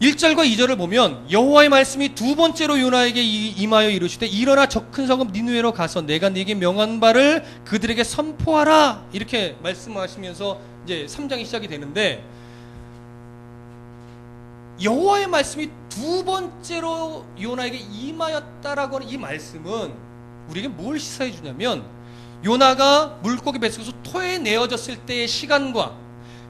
1절과 2절을 보면 여호와의 말씀이 두 번째로 요나에게 임하여 이르시되 일어나 저 큰 성읍 니느웨로 가서 내가 네게 명한 바를 그들에게 선포하라 이렇게 말씀하시면서 이제 3장이 시작이 되는데 여호와의 말씀이 두 번째로 요나에게 임하였다라고 하는 이 말씀은 우리에게 뭘 시사해 주냐면 요나가 물고기 뱃속에서 토해내어졌을 때의 시간과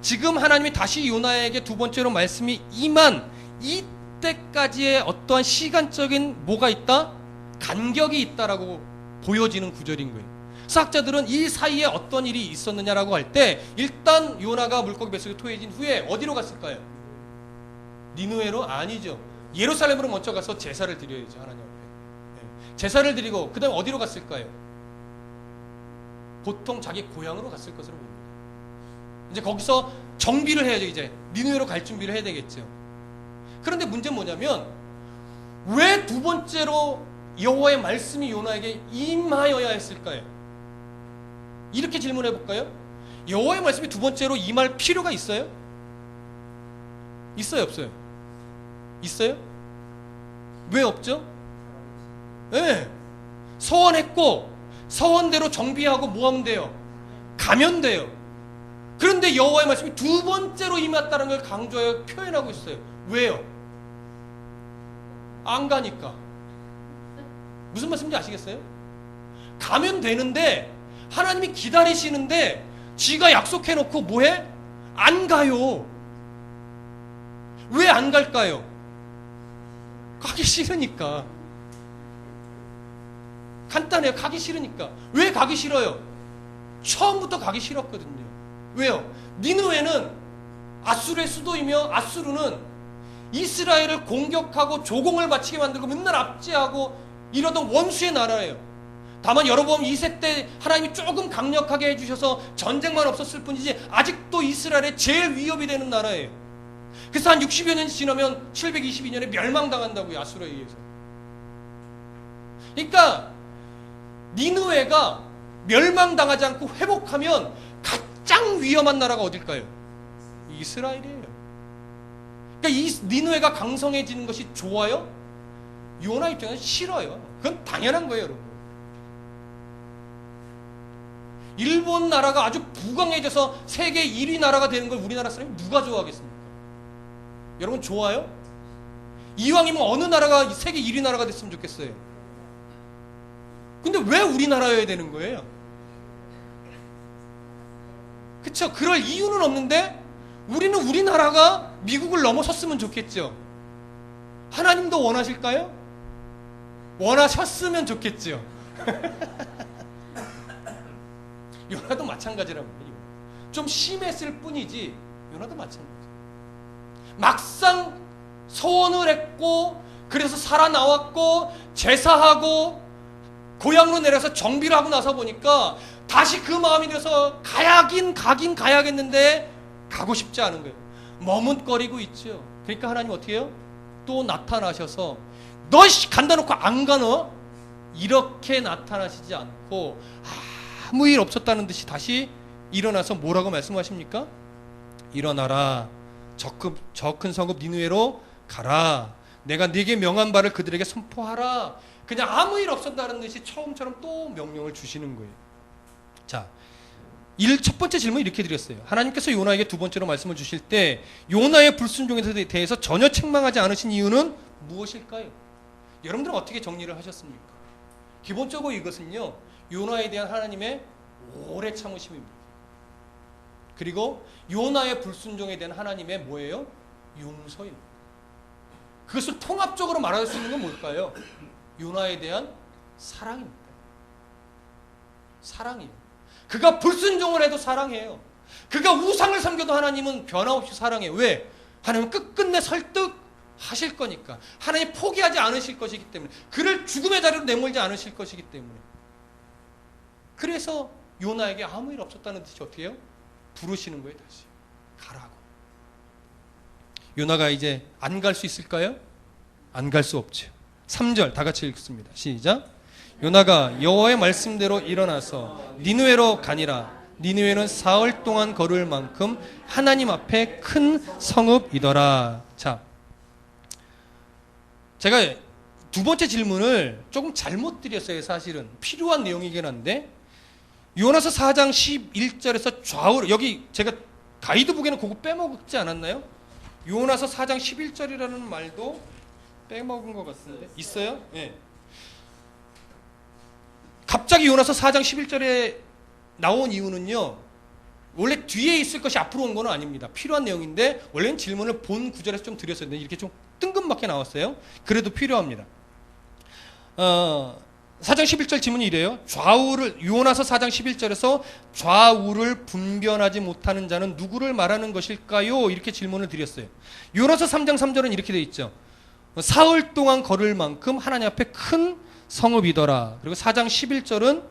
지금 하나님이 다시 요나에게 두 번째로 말씀이 임한 이때까지의 어떠한 시간적인 뭐가 있다? 간격이 있다라고 보여지는 구절인 거예요. 사학자들은 이 사이에 어떤 일이 있었느냐라고 할 때 일단 요나가 물고기 뱃속에 토해진 후에 어디로 갔을까요? 니느웨로? 아니죠. 예루살렘으로 먼저 가서 제사를 드려야죠. 하나님 앞에. 제사를 드리고 그 다음에 어디로 갔을까요? 보통 자기 고향으로 갔을 것으로 봅니다. 이제 거기서 정비를 해야죠. 이제 니느웨로 갈 준비를 해야 되겠죠. 그런데 문제는 뭐냐면 왜 두 번째로 여호와의 말씀이 요나에게 임하여야 했을까요? 이렇게 질문해 볼까요? 여호와의 말씀이 두 번째로 임할 필요가 있어요? 있어요, 없어요? 있어요? 왜 없죠? 네. 서원했고 서원대로 정비하고 뭐 하면 돼요? 가면 돼요. 그런데 여호와의 말씀이 두 번째로 임했다는 걸 강조하여 표현하고 있어요. 왜요? 안 가니까. 무슨 말씀인지 아시겠어요? 가면 되는데 하나님이 기다리시는데 지가 약속해놓고 뭐해? 안 가요. 왜 안 갈까요? 가기 싫으니까. 간단해요. 가기 싫으니까. 왜 가기 싫어요? 처음부터 가기 싫었거든요. 왜요? 니느웨는 아수르의 수도이며 아수르는 이스라엘을 공격하고 조공을 바치게 만들고 맨날 압제하고 이러던 원수의 나라예요. 다만 여로보암 2세 때 하나님이 조금 강력하게 해주셔서 전쟁만 없었을 뿐이지 아직도 이스라엘의 제일 위협이 되는 나라예요. 그래서 한 60여 년이 지나면 722년에 멸망당한다고요. 아수르에 의해서. 그러니까 니느웨가 멸망당하지 않고 회복하면 가장 위험한 나라가 어딜까요? 이스라엘이에요. 그러니까 이 니느웨가 강성해지는 것이 좋아요? 요나 입장에서 싫어요. 그건 당연한 거예요, 여러분. 일본 나라가 아주 부강해져서 세계 1위 나라가 되는 걸 우리나라 사람이 누가 좋아하겠습니까? 여러분 좋아요? 이왕이면 어느 나라가 세계 1위 나라가 됐으면 좋겠어요? 근데 왜 우리나라여야 되는 거예요? 그쵸? 그럴 이유는 없는데 우리는 우리나라가 미국을 넘어섰으면 좋겠죠. 하나님도 원하실까요? 원하셨으면 좋겠죠. 요나도 마찬가지라고 해요. 좀 심했을 뿐이지 요나도 마찬가지. 막상 소원을 했고 그래서 살아나왔고 제사하고 고향으로 내려서 정비를 하고 나서 보니까 다시 그 마음이 들어서 가긴 가야겠는데 가고 싶지 않은 거예요. 머뭇거리고 있죠. 그러니까 하나님 어떻게 해요? 또 나타나셔서 너 간다 놓고 안 가너? 이렇게 나타나시지 않고 아무 일 없었다는 듯이 다시 일어나서 뭐라고 말씀하십니까? 일어나라. 저 큰 성읍 니느웨로 가라. 내가 네게 명한 바를 그들에게 선포하라. 그냥 아무 일 없었다는 듯이 처음처럼 또 명령을 주시는 거예요. 자, 첫 번째 질문 이렇게 드렸어요. 하나님께서 요나에게 두 번째로 말씀을 주실 때 요나의 불순종에 대해서 전혀 책망하지 않으신 이유는 무엇일까요? 여러분들은 어떻게 정리를 하셨습니까? 기본적으로 이것은요, 요나에 대한 하나님의 오래 참으심입니다. 그리고 요나의 불순종에 대한 하나님의 뭐예요? 용서입니다. 그것을 통합적으로 말할 수 있는 건 뭘까요? 요나에 대한 사랑입니다. 사랑이에요. 그가 불순종을 해도 사랑해요. 그가 우상을 섬겨도 하나님은 변함없이 사랑해요. 왜? 하나님은 끝끝내 설득하실 거니까. 하나님 포기하지 않으실 것이기 때문에. 그를 죽음의 자리로 내몰지 않으실 것이기 때문에. 그래서 요나에게 아무 일 없었다는 듯이 어떻게 해요? 부르시는 거예요. 다시 가라고. 요나가 이제 안 갈 수 있을까요? 안 갈 수 없죠. 3절 다 같이 읽습니다. 시작. 요나가 여호와의 말씀대로 일어나서 니느웨로 가니라. 니느웨는 사흘 동안 걸을 만큼 하나님 앞에 큰 성읍이더라. 자, 제가 두 번째 질문을 조금 잘못 드렸어요. 사실은 필요한 내용이긴 한데 요나서 4장 11절에서 좌우로, 여기 제가 가이드북에는 그거 빼먹지 않았나요? 요나서 4장 11절이라는 말도 빼먹은 것 같은데 있어요? 예. 갑자기 요나서 4장 11절에 나온 이유는요, 원래 뒤에 있을 것이 앞으로 온 건 아닙니다. 필요한 내용인데 원래는 질문을 본 구절에서 좀 드렸었는데 이렇게 좀 뜬금맞게 나왔어요. 그래도 필요합니다. 4장 11절 지문이 이래요. 요나서 4장 11절에서 좌우를 분별하지 못하는 자는 누구를 말하는 것일까요? 이렇게 질문을 드렸어요. 요나서 3장 3절은 이렇게 되어 있죠. 사흘 동안 걸을 만큼 하나님 앞에 큰 성읍이더라. 그리고 4장 11절은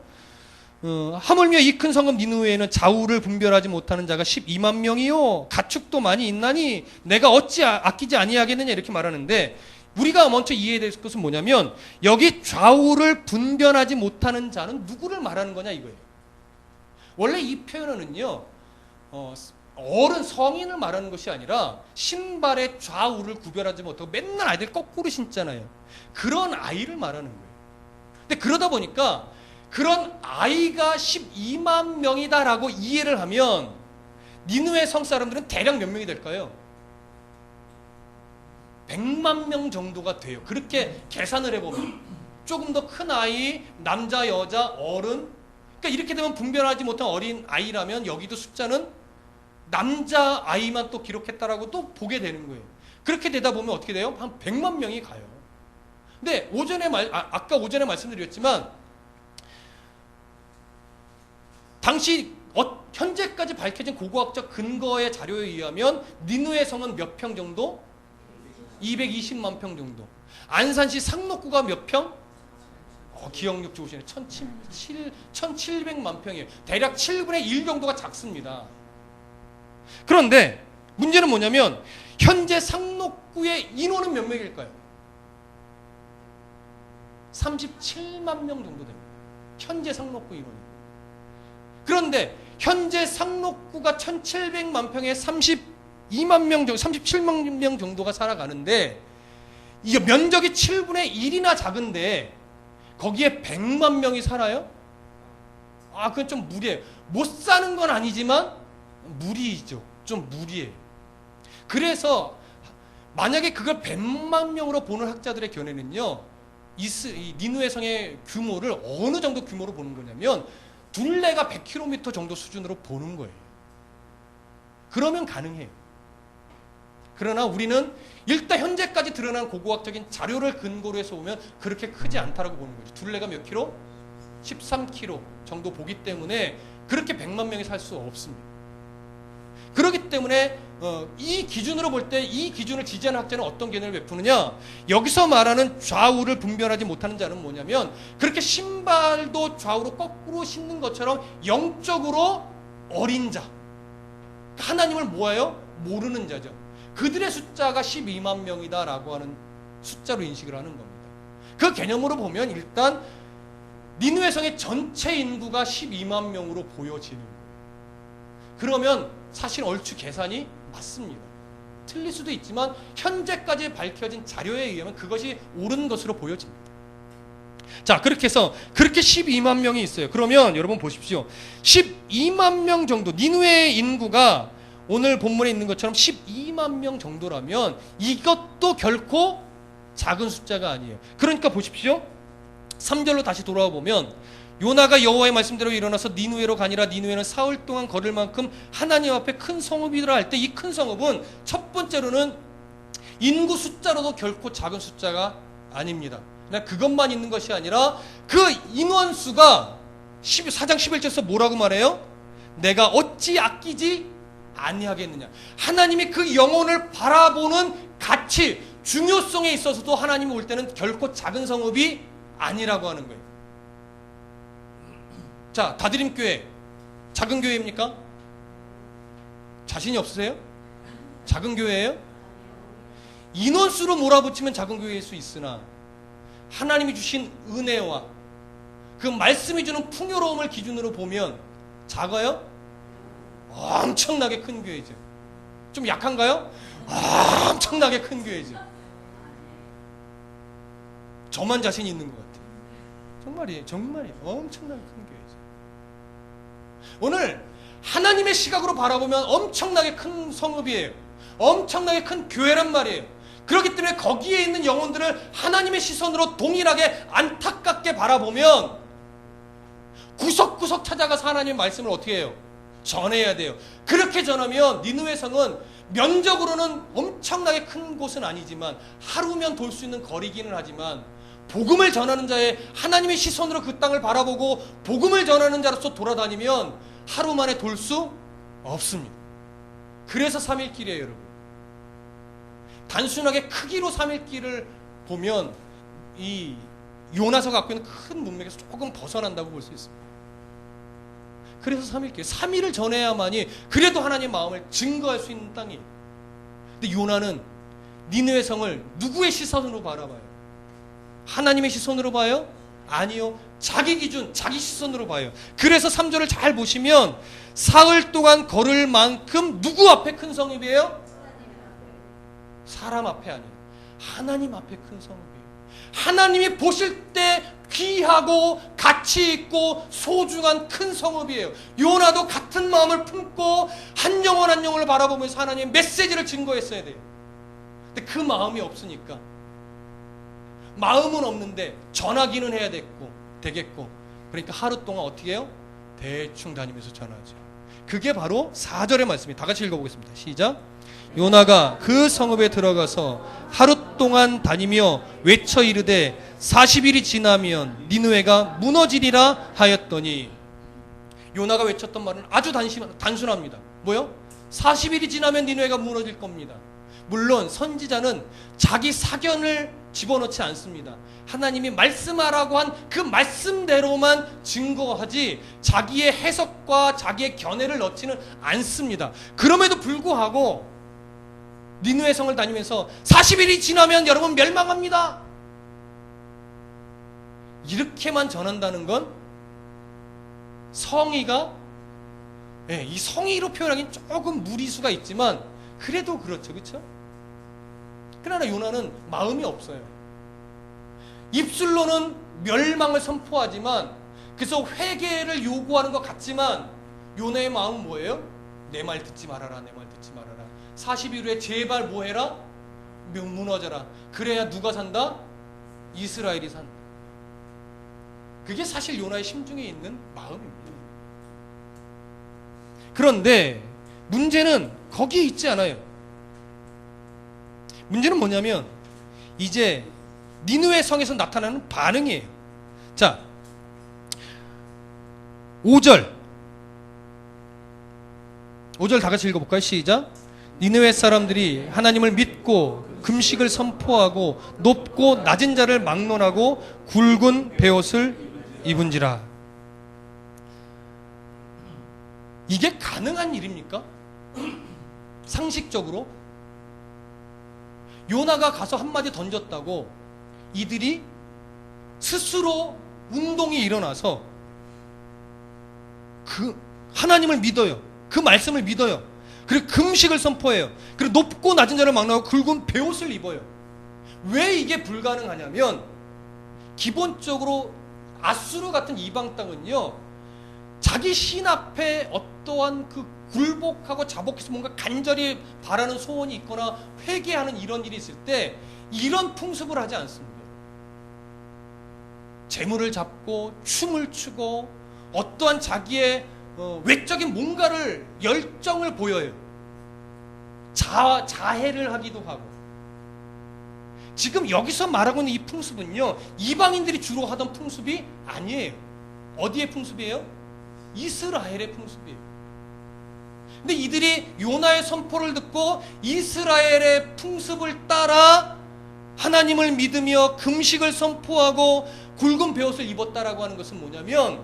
하물며 이 큰 성읍 니느웨에는 좌우를 분별하지 못하는 자가 12만 명이요 가축도 많이 있나니 내가 어찌 아끼지 아니하겠느냐 이렇게 말하는데, 우리가 먼저 이해해야 될 것은 뭐냐면 여기 좌우를 분별하지 못하는 자는 누구를 말하는 거냐 이거예요. 원래 이 표현은요 어른 성인을 말하는 것이 아니라 신발의 좌우를 구별하지 못하고 맨날 아이들 거꾸로 신잖아요. 그런 아이를 말하는 거예요. 근데 그러다 보니까 그런 아이가 12만 명이다라고 이해를 하면 니느웨 성 사람들은 대략 몇 명이 될까요? 100만 명 정도가 돼요. 그렇게 계산을 해보면 조금 더 큰 아이, 남자, 여자, 어른, 그러니까 이렇게 되면 분별하지 못한 어린 아이라면 여기도 숫자는 남자 아이만 또 기록했다라고 또 보게 되는 거예요. 그렇게 되다 보면 어떻게 돼요? 한 100만 명이 가요. 근데 아까 오전에 말씀드렸지만 당시 현재까지 밝혀진 고고학적 근거의 자료에 의하면 니느웨 성은 몇 평 정도? 220만 평 정도. 안산시 상록구가 몇 평? 기억력 좋으시네. 1700만 평이에요. 대략 7분의 1 정도가 작습니다. 그런데 문제는 뭐냐면 현재 상록구의 인원은 몇 명일까요? 37만 명 정도 됩니다. 현재 상록구 인원이. 그런데 현재 상록구가 1700만 평에 32만 명 정도, 37만 명 정도가 살아가는데 이게 면적이 7분의 1이나 작은데 거기에 100만 명이 살아요? 그건 좀 무리예요. 못 사는 건 아니지만 무리죠. 좀 무리예요. 그래서 만약에 그걸 100만 명으로 보는 학자들의 견해는요, 이 니느웨 성의 규모를 어느 정도 규모로 보는 거냐면 둘레가 100km 정도 수준으로 보는 거예요. 그러면 가능해요. 그러나 우리는 일단 현재까지 드러난 고고학적인 자료를 근거로 해서 보면 그렇게 크지 않다라고 보는 거죠. 둘레가 몇 킬로? 13km 정도 보기 때문에 그렇게 100만 명이 살 수 없습니다. 그렇기 때문에 이 기준으로 볼 때 이 기준을 지지하는 학자는 어떤 개념을 베푸느냐, 여기서 말하는 좌우를 분별하지 못하는 자는 뭐냐면 그렇게 신발도 좌우로 거꾸로 신는 것처럼 영적으로 어린 자, 하나님을 뭐예요? 모르는 자죠. 그들의 숫자가 12만 명이다라고 하는 숫자로 인식을 하는 겁니다. 그 개념으로 보면 일단 니느웨 성의 전체 인구가 12만 명으로 보여지는 거예요. 그러면 사실 얼추 계산이 맞습니다. 틀릴 수도 있지만 현재까지 밝혀진 자료에 의하면 그것이 옳은 것으로 보여집니다. 자, 그렇게 해서 그렇게 12만 명이 있어요. 그러면 여러분 보십시오. 12만 명 정도, 니느웨의 인구가 오늘 본문에 있는 것처럼 12만 명 정도라면 이것도 결코 작은 숫자가 아니에요. 그러니까 보십시오. 3절로 다시 돌아와 보면 요나가 여호와의 말씀대로 일어나서 니느웨로 가니라. 니느웨는 사흘 동안 걸을 만큼 하나님 앞에 큰 성읍이라 할 때 이 큰 성읍은 첫 번째로는 인구 숫자로도 결코 작은 숫자가 아닙니다. 그냥 그것만 있는 것이 아니라 그 인원수가 4장 11절에서 뭐라고 말해요? 내가 어찌 아끼지 아니하겠느냐. 하나님이 그 영혼을 바라보는 가치, 중요성에 있어서도 하나님이 올 때는 결코 작은 성읍이 아니라고 하는 거예요. 자, 다드림교회 작은 교회입니까? 자신이 없으세요? 작은 교회예요? 인원수로 몰아붙이면 작은 교회일 수 있으나 하나님이 주신 은혜와 그 말씀이 주는 풍요로움을 기준으로 보면 작아요? 엄청나게 큰 교회죠. 좀 약한가요? 엄청나게 큰 교회죠. 저만 자신 있는 것 같아요. 정말이에요. 정말이에요. 엄청나게 큰 교회죠. 오늘 하나님의 시각으로 바라보면 엄청나게 큰 성읍이에요. 엄청나게 큰 교회란 말이에요. 그렇기 때문에 거기에 있는 영혼들을 하나님의 시선으로 동일하게 안타깝게 바라보면 구석구석 찾아가서 하나님의 말씀을 어떻게 해요? 전해야 돼요. 그렇게 전하면 니느웨 성은 면적으로는 엄청나게 큰 곳은 아니지만 하루면 돌 수 있는 거리기는 하지만 복음을 전하는 자의 하나님의 시선으로 그 땅을 바라보고 복음을 전하는 자로서 돌아다니면 하루 만에 돌 수 없습니다. 그래서 3일길이에요, 여러분. 단순하게 크기로 3일길을 보면 이 요나서가 갖고 있는 큰 문맥에서 조금 벗어난다고 볼 수 있습니다. 그래서 3일길, 3일을 전해야만이 그래도 하나님의 마음을 증거할 수 있는 땅이에요. 근데 요나는 니느웨 성을 누구의 시선으로 바라봐요? 하나님의 시선으로 봐요? 아니요. 자기 기준, 자기 시선으로 봐요. 그래서 3절을 잘 보시면 사흘 동안 걸을 만큼 누구 앞에 큰 성읍이에요? 사람 앞에 아니에요. 하나님 앞에 큰 성읍이에요. 하나님이 보실 때 귀하고 가치 있고 소중한 큰 성읍이에요. 요나도 같은 마음을 품고 한 영혼 한 영혼을 바라보면서 하나님의 메시지를 증거했어야 돼요. 근데 그 마음이 없으니까, 마음은 없는데 전하기는 해야 되겠고, 그러니까 하루 동안 어떻게 해요? 대충 다니면서 전하죠. 그게 바로 4절의 말씀입니다. 다 같이 읽어보겠습니다. 시작. 요나가 그 성읍에 들어가서 하루 동안 다니며 외쳐 이르되 40일이 지나면 니느웨가 무너지리라 하였더니, 요나가 외쳤던 말은 아주 단순합니다. 뭐요? 40일이 지나면 니느웨가 무너질 겁니다. 물론 선지자는 자기 사견을 집어넣지 않습니다. 하나님이 말씀하라고 한 그 말씀대로만 증거하지 자기의 해석과 자기의 견해를 넣지는 않습니다. 그럼에도 불구하고 니느웨 성을 다니면서 40일이 지나면 여러분 멸망합니다, 이렇게만 전한다는 건 성의가, 이 성의로 표현하기는 조금 무리수가 있지만 그래도 그렇죠. 그렇죠? 그러나 요나는 마음이 없어요. 입술로는 멸망을 선포하지만, 그래서 회개를 요구하는 것 같지만 요나의 마음은 뭐예요? 내 말 듣지 말아라, 내 말 듣지 말아라. 40일 후에 제발 뭐해라? 무너져라. 그래야 누가 산다? 이스라엘이 산다. 그게 사실 요나의 심중에 있는 마음입니다. 그런데 문제는 거기에 있지 않아요. 문제는 뭐냐면 이제 니느웨 성에서 나타나는 반응이에요. 자, 5절 다 같이 읽어볼까요? 시작. 니느웨 사람들이 하나님을 믿고 금식을 선포하고 높고 낮은 자를 막론하고 굵은 베옷을 입은지라. 이게 가능한 일입니까? 상식적으로? 요나가 가서 한마디 던졌다고 이들이 스스로 운동이 일어나서 그 하나님을 믿어요. 그 말씀을 믿어요. 그리고 금식을 선포해요. 그리고 높고 낮은 자를 막론하고 굵은 베옷을 입어요. 왜 이게 불가능하냐면, 기본적으로 아수르 같은 이방 땅은요, 자기 신 앞에 어떠한 그 굴복하고 자복해서 뭔가 간절히 바라는 소원이 있거나 회개하는 이런 일이 있을 때 이런 풍습을 하지 않습니다. 재물을 잡고 춤을 추고 어떠한 자기의 외적인 뭔가를 열정을 보여요. 자해를 하기도 하고. 지금 여기서 말하고 있는 이 풍습은요, 이방인들이 주로 하던 풍습이 아니에요. 어디의 풍습이에요? 이스라엘의 풍습이에요. 근데 이들이 요나의 선포를 듣고 이스라엘의 풍습을 따라 하나님을 믿으며 금식을 선포하고 굵은 베옷을 입었다라고 하는 것은 뭐냐면,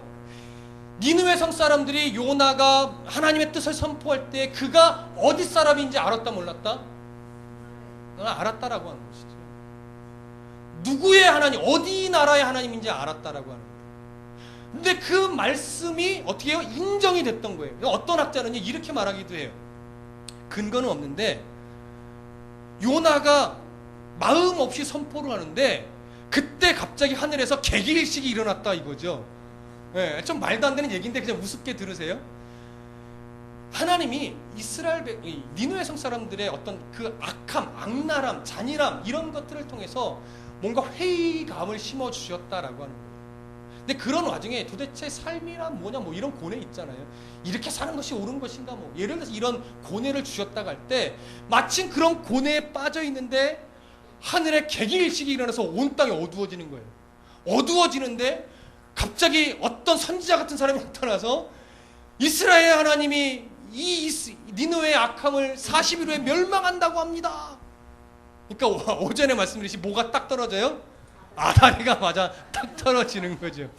니느웨 성 사람들이 요나가 하나님의 뜻을 선포할 때 그가 어디 사람인지 알았다 몰랐다? 알았다라고 하는 것이죠. 누구의 하나님, 어디 나라의 하나님인지 알았다라고 하는 거예요. 근데 그 말씀이 어떻게 해요? 인정이 됐던 거예요. 어떤 학자는 이렇게 말하기도 해요. 근거는 없는데 요나가 마음 없이 선포를 하는데 그때 갑자기 하늘에서 개기일식이 일어났다 이거죠. 네, 좀 말도 안 되는 얘기인데 그냥 우습게 들으세요. 하나님이 니느웨 성 사람들의 어떤 그 악함, 악랄함, 잔인함 이런 것들을 통해서 뭔가 회의감을 심어주셨다라고 하는 거예요. 근데 그런 와중에 도대체 삶이란 뭐냐 뭐 이런 고뇌 있잖아요. 이렇게 사는 것이 옳은 것인가 뭐 예를 들어서 이런 고뇌를 주셨다고 할 때 마침 그런 고뇌에 빠져 있는데 하늘에 개기일식이 일어나서 온 땅이 어두워지는 거예요. 어두워지는데 갑자기 어떤 선지자 같은 사람이 나타나서 이스라엘 하나님이 이 니느웨의 악함을 40일 후에 멸망한다고 합니다. 그러니까 오전에 말씀드렸듯이 뭐가 딱 떨어져요? 아다리가 맞아 딱 떨어지는 거죠.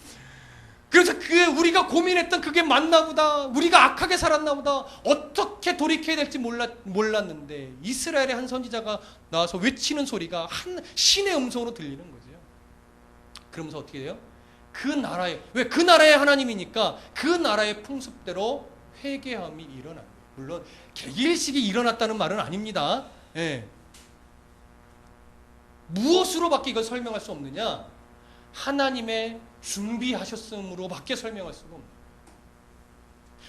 그래서 우리가 고민했던 그게 맞나 보다. 우리가 악하게 살았나 보다. 어떻게 돌이켜야 될지 몰랐는데 이스라엘의 한 선지자가 나와서 외치는 소리가 한 신의 음성으로 들리는 거죠. 그러면서 어떻게 돼요? 왜 그 나라의 하나님이니까 그 나라의 풍습대로 회개함이 일어나요. 물론 개길식이 일어났다는 말은 아닙니다. 예. 무엇으로밖에 이걸 설명할 수 없느냐? 하나님의 준비하셨음으로밖에 설명할 수가 없는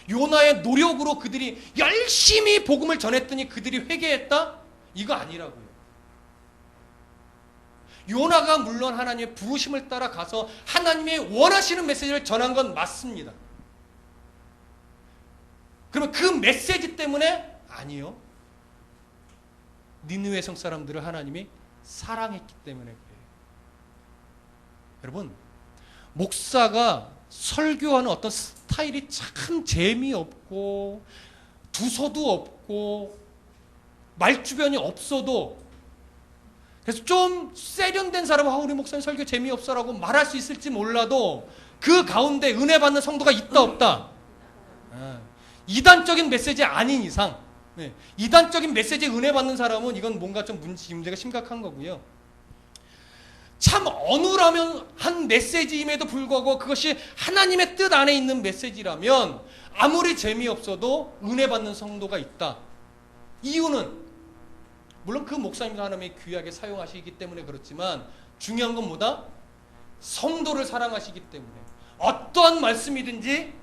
거예요. 요나의 노력으로 그들이 열심히 복음을 전했더니 그들이 회개했다? 이거 아니라고요. 요나가 물론 하나님의 부르심을 따라 가서 하나님의 원하시는 메시지를 전한 건 맞습니다. 그러면 그 메시지 때문에? 아니요. 니느웨 성 사람들을 하나님이 사랑했기 때문에 그래요. 여러분, 목사가 설교하는 어떤 스타일이 참 재미없고 두서도 없고 말주변이 없어도, 그래서 좀 세련된 사람은 우리 목사님 설교 재미없어라고 말할 수 있을지 몰라도 그 가운데 은혜 받는 성도가 있다 없다? 이단적인 메시지 아닌 이상, 이단적인 메시지에 은혜 받는 사람은 이건 뭔가 좀 문제가 심각한 거고요. 참 어눌하면 한 메시지임에도 불구하고 그것이 하나님의 뜻 안에 있는 메시지라면 아무리 재미없어도 은혜 받는 성도가 있다. 이유는 물론 그 목사님도 하나님의 귀하게 사용하시기 때문에 그렇지만 중요한 건 뭐다? 성도를 사랑하시기 때문에 어떠한 말씀이든지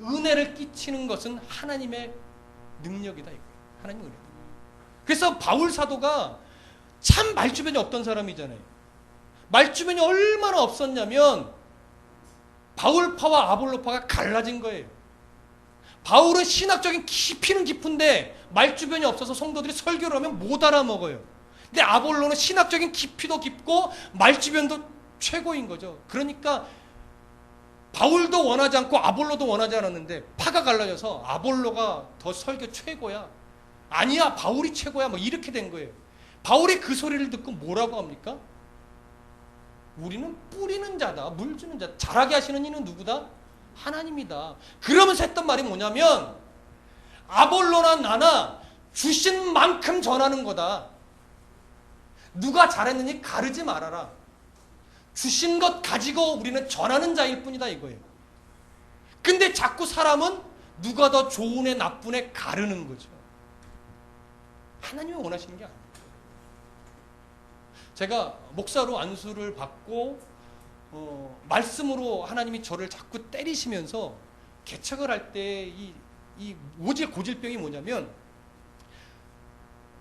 은혜를 끼치는 것은 하나님의 능력이다 이거예요. 하나님의 은혜다. 그래서 바울 사도가 참 말주변이 없던 사람이잖아요. 말주변이 얼마나 없었냐면 바울파와 아볼로파가 갈라진 거예요. 바울은 신학적인 깊이는 깊은데 말주변이 없어서 성도들이 설교를 하면 못 알아먹어요. 근데 아볼로는 신학적인 깊이도 깊고 말주변도 최고인 거죠. 그러니까 바울도 원하지 않고 아볼로도 원하지 않았는데 파가 갈라져서 아볼로가 더 설교 최고야. 아니야, 바울이 최고야. 뭐 이렇게 된 거예요. 바울이 그 소리를 듣고 뭐라고 합니까? 우리는 뿌리는 자다, 물 주는 자다. 자라게 하시는 이는 누구다? 하나님이다. 그러면서 했던 말이 뭐냐면 아볼로나 나나 주신 만큼 전하는 거다. 누가 잘했느니 가르지 말아라. 주신 것 가지고 우리는 전하는 자일 뿐이다 이거예요. 근데 자꾸 사람은 누가 더 좋은 애 나쁜 애 가르는 거죠. 하나님이 원하시는 게 아니에요. 제가 목사로 안수를 받고 말씀으로 하나님이 저를 자꾸 때리시면서 개척을 할 때 이 고질병이 뭐냐면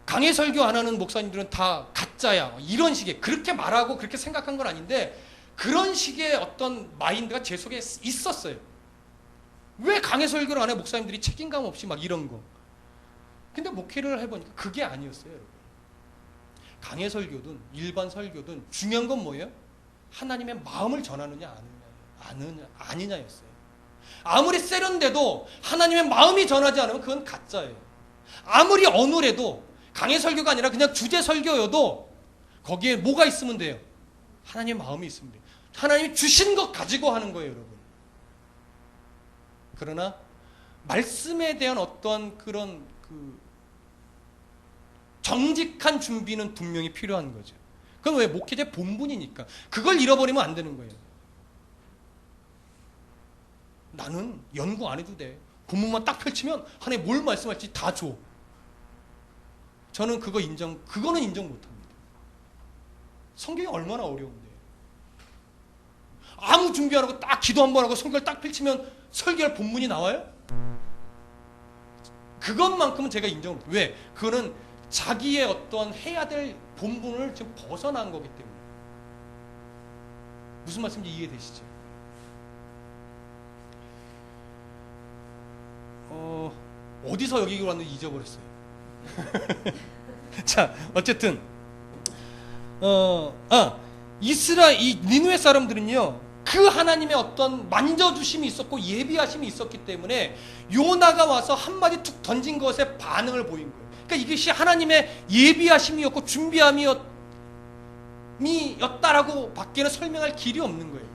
강해 설교 안 하는 목사님들은 다 가짜야 이런 식의, 그렇게 말하고 그렇게 생각한 건 아닌데 그런 식의 어떤 마인드가 제 속에 있었어요. 왜 강해 설교를 안 해? 목사님들이 책임감 없이 막 이런 거. 근데 목회를 해보니까 그게 아니었어요, 여러분. 강해 설교든 일반 설교든 중요한 건 뭐예요? 하나님의 마음을 전하느냐 아니냐였어요. 아무리 세련돼도 하나님의 마음이 전하지 않으면 그건 가짜예요. 아무리 어눌해도 강해 설교가 아니라 그냥 주제 설교여도 거기에 뭐가 있으면 돼요? 하나님의 마음이 있으면 돼요. 하나님이 주신 것 가지고 하는 거예요, 여러분. 그러나 말씀에 대한 어떠한 그런 정직한 준비는 분명히 필요한 거죠. 그건 왜? 목회자의 본분이니까. 그걸 잃어버리면 안 되는 거예요. 나는 연구 안 해도 돼. 본문만 딱 펼치면 하나님 뭘 말씀할지 다 줘. 저는 그거는 인정 못합니다. 성경이 얼마나 어려운데. 아무 준비 안 하고 딱 기도 한 번 하고 성경을 딱 펼치면 설교할 본문이 나와요? 그것만큼은 제가 인정을 못해요. 왜? 그거는 자기의 어떠한 해야 될 본분을 지금 벗어난 거기 때문에. 무슨 말씀인지 이해되시죠? 어디서 여기 왔는지 잊어버렸어요. 자, 어쨌든 이 니느웨 사람들은요, 그 하나님의 어떤 만져주심이 있었고 예비하심이 있었기 때문에 요나가 와서 한마디 툭 던진 것에 반응을 보인 거예요. 그러니까 이것이 하나님의 예비하심이었고 준비함이었다라고 밖에는 설명할 길이 없는 거예요.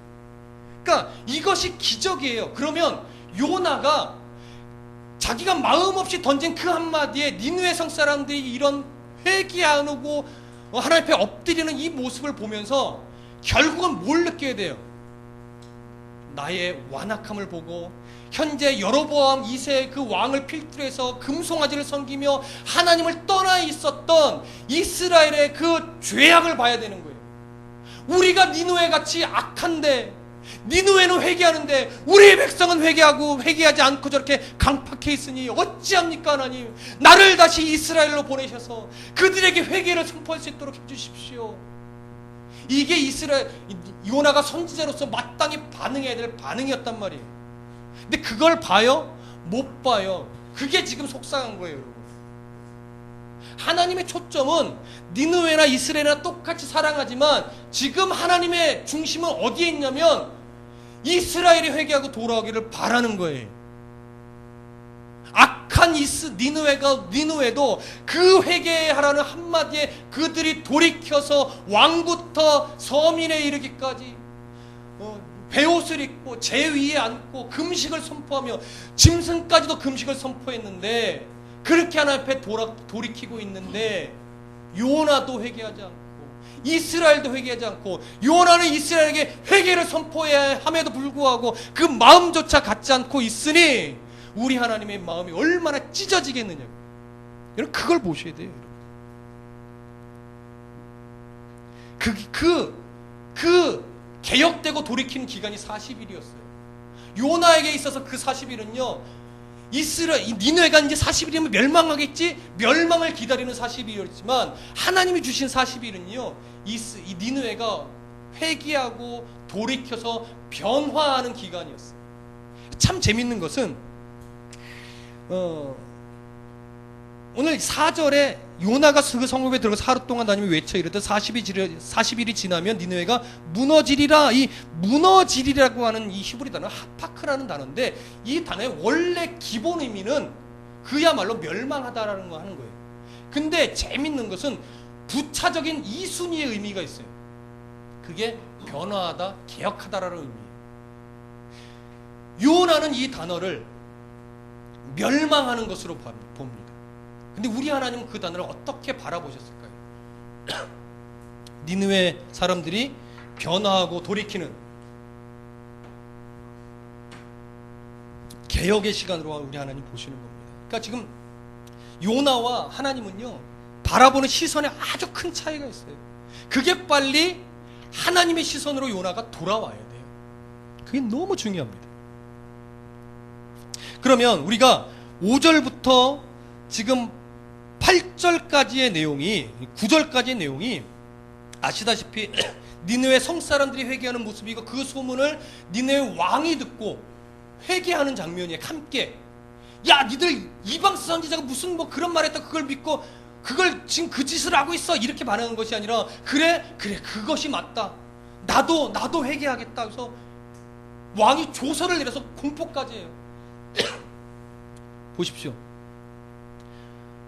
그러니까 이것이 기적이에요. 그러면 요나가 자기가 마음 없이 던진 그 한마디에 니느웨 성 사람들이 이런 회개 안 하고 하나님 앞에 엎드리는 이 모습을 보면서 결국은 뭘 느끼게 돼요? 나의 완악함을 보고 현재 여로보암 2세 그 왕을 필두로 해서 금송아지를 섬기며 하나님을 떠나 있었던 이스라엘의 그 죄악을 봐야 되는 거예요. 우리가 니느웨 같이 악한데, 니느웨는 회개하는데 우리의 백성은 회개하지 않고 저렇게 강팍해 있으니 어찌합니까? 하나님, 나를 다시 이스라엘로 보내셔서 그들에게 회개를 선포할 수 있도록 해주십시오. 이게 요나가 선지자로서 마땅히 반응해야 될 반응이었단 말이에요. 근데 그걸 봐요? 못 봐요. 그게 지금 속상한 거예요, 여러분. 하나님의 초점은 니느웨나 이스라엘이나 똑같이 사랑하지만 지금 하나님의 중심은 어디에 있냐면 이스라엘이 회개하고 돌아오기를 바라는 거예요. 악한 니느웨도 그 회개하라는 한마디에 그들이 돌이켜서 왕부터 서민에 이르기까지 베옷을 입고 제 위에 앉고 금식을 선포하며 짐승까지도 금식을 선포했는데, 그렇게 하나님 앞에 돌이키고 있는데 요나도 회개하지 않고 이스라엘도 회개하지 않고, 요나는 이스라엘에게 회개를 선포해야 함에도 불구하고 그 마음조차 갖지 않고 있으니 우리 하나님의 마음이 얼마나 찢어지겠느냐. 여러분, 그걸 보셔야 돼요. 그 개혁되고 돌이키는 기간이 40일이었어요. 요나에게 있어서 그 40일은요, 니느웨가 이제 40일이면 멸망하겠지? 멸망을 기다리는 40일이었지만 하나님이 주신 40일은요, 이 니느웨가 회개하고 돌이켜서 변화하는 기간이었어요. 참 재밌는 것은 오늘 4절에 요나가 그 성읍에 들어가서 하루 동안 다니며 외쳐 이르되 40일이 지나면 니느웨가 무너지리라. 이 무너지리라고 하는 이 히브리 단어 하파크라는 단어인데, 이 단어의 원래 기본 의미는 그야말로 멸망하다라는 거 하는 거예요. 근데 재밌는 것은 부차적인 이순위의 의미가 있어요. 그게 변화하다, 개혁하다라는 의미예요. 요나는 이 단어를 멸망하는 것으로 봅니다. 근데 우리 하나님은 그 단어를 어떻게 바라보셨을까요? 니느웨 사람들이 변화하고 돌이키는 개혁의 시간으로 우리 하나님 보시는 겁니다. 그러니까 지금 요나와 하나님은요, 바라보는 시선에 아주 큰 차이가 있어요. 그게 빨리 하나님의 시선으로 요나가 돌아와야 돼요. 그게 너무 중요합니다. 그러면 우리가 5절부터 지금 8절까지의 내용이, 9절까지의 내용이 아시다시피 니느웨 성사람들이 회개하는 모습이고, 그 소문을 니느웨 왕이 듣고 회개하는 장면이에요. 함께, 야, 니들 이방 선지자가 무슨 뭐 그런 말 했다, 그걸 믿고 그걸 지금 그 짓을 하고 있어, 이렇게 반응한 것이 아니라, 그래 그것이 맞다, 나도 회개하겠다. 그래서 왕이 조서를 내려서 공포까지 해요. 보십시오.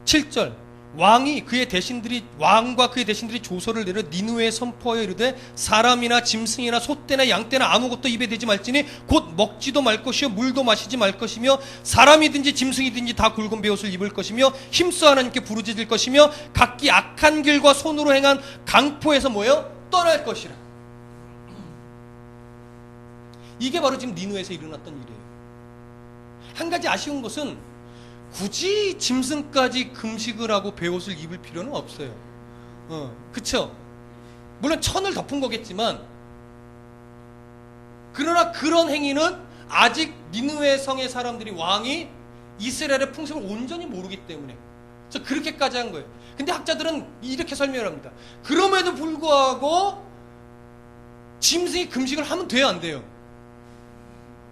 7절, 왕과 그의 대신들이 조서를 내려 니느웨에 선포하여 이르되 사람이나 짐승이나 소떼나 양떼나 아무것도 입에 대지 말지니 곧 먹지도 말 것이요 물도 마시지 말 것이며 사람이든지 짐승이든지 다 굵은 베옷을 입을 것이며 힘써 하나님께 부르짖을 것이며 각기 악한 길과 손으로 행한 강포에서 뭐예요? 떠날 것이라. 이게 바로 지금 니느웨에서 일어났던 일이에요. 한 가지 아쉬운 것은 굳이 짐승까지 금식을 하고 베옷을 입을 필요는 없어요. 그쵸? 물론 천을 덮은 거겠지만, 그러나 그런 행위는 아직 니느웨 성의 사람들이, 왕이 이스라엘의 풍습을 온전히 모르기 때문에 그래서 그렇게까지 한 거예요. 근데 학자들은 이렇게 설명을 합니다. 그럼에도 불구하고 짐승이 금식을 하면 돼요, 안 돼요?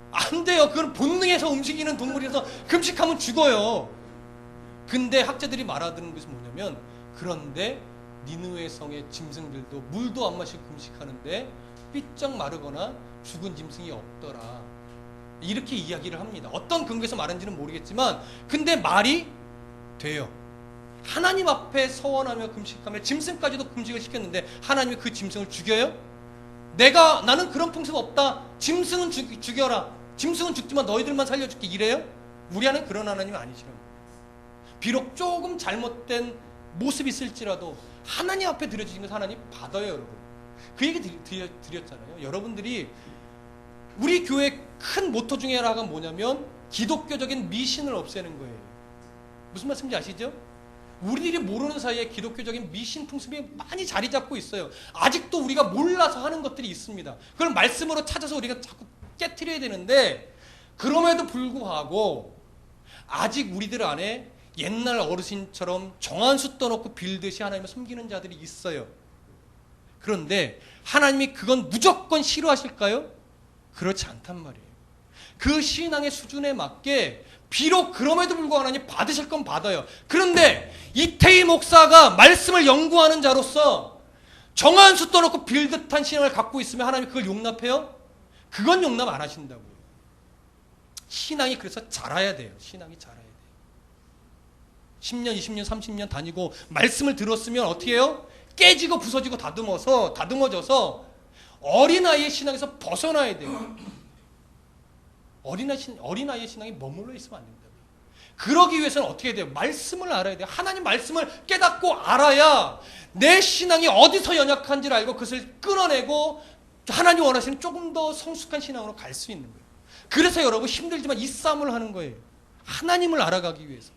안 돼요. 그건 본능에서 움직이는 동물이라서 금식하면 죽어요. 근데 학자들이 말하는 것이 뭐냐면, 그런데 니느웨 성의 짐승들도 물도 안 마시고 금식하는데 삐쩍 마르거나 죽은 짐승이 없더라, 이렇게 이야기를 합니다. 어떤 근거에서 말하는지는 모르겠지만, 근데 말이 돼요. 하나님 앞에 서원하며 금식하며 짐승까지도 금식을 시켰는데 하나님이 그 짐승을 죽여요? 나는 그런 풍습 없다. 짐승은 죽여라. 짐승은 죽지만 너희들만 살려줄게. 이래요? 우리 하나님 그런 하나님 아니시라고. 비록 조금 잘못된 모습이 있을지라도 하나님 앞에 드려주신 것을 하나님 받아요, 여러분. 그 얘기 드렸잖아요. 여러분들이 우리 교회 큰 모토 중에 하나가 뭐냐면 기독교적인 미신을 없애는 거예요. 무슨 말씀인지 아시죠? 우리들이 모르는 사이에 기독교적인 미신 풍습이 많이 자리 잡고 있어요. 아직도 우리가 몰라서 하는 것들이 있습니다. 그걸 말씀으로 찾아서 우리가 자꾸 깨트려야 되는데, 그럼에도 불구하고 아직 우리들 안에 옛날 어르신처럼 정한수 떠놓고 빌듯이 하나님을 섬기는 자들이 있어요. 그런데 하나님이 그건 무조건 싫어하실까요? 그렇지 않단 말이에요. 그 신앙의 수준에 맞게 비록 그럼에도 불구하고 하나님 받으실 건 받아요. 그런데 이태희 목사가 말씀을 연구하는 자로서 정한수 떠놓고 빌듯한 신앙을 갖고 있으면 하나님이 그걸 용납해요? 그건 용납 안 하신다고요. 신앙이 그래서 자라야 돼요. 신앙이 자라야 돼요. 10년, 20년, 30년 다니고 말씀을 들었으면 어떻게 해요? 깨지고 부서지고 다듬어져서 어린아이의 신앙에서 벗어나야 돼요. 어린아이의 신앙이 머물러 있으면 안 된다고요. 그러기 위해서는 어떻게 해야 돼요? 말씀을 알아야 돼요. 하나님 말씀을 깨닫고 알아야 내 신앙이 어디서 연약한지를 알고 그것을 끌어내고 하나님 원하시는 조금 더 성숙한 신앙으로 갈 수 있는 거예요. 그래서 여러분 힘들지만 이 싸움을 하는 거예요. 하나님을 알아가기 위해서.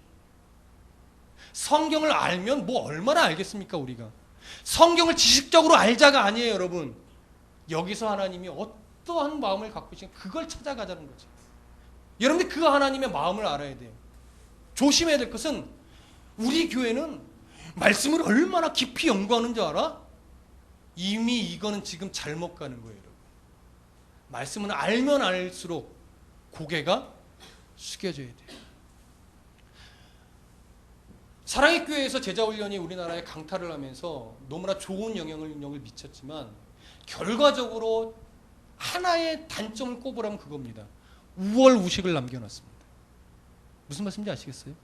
성경을 알면 뭐 얼마나 알겠습니까, 우리가? 성경을 지식적으로 알자가 아니에요, 여러분. 여기서 하나님이 어떠한 마음을 갖고 계신가 그걸 찾아가자는 거죠. 여러분들 그 하나님의 마음을 알아야 돼요. 조심해야 될 것은 우리 교회는 말씀을 얼마나 깊이 연구하는 줄 알아? 이미 이거는 지금 잘못 가는 거예요, 여러분. 말씀은 알면 알수록 고개가 숙여져야 돼요. 사랑의 교회에서 제자훈련이 우리나라에 강타를 하면서 너무나 좋은 영향을 미쳤지만 결과적으로 하나의 단점을 꼽으라면 그겁니다. 우월우식을 남겨놨습니다. 무슨 말씀인지 아시겠어요?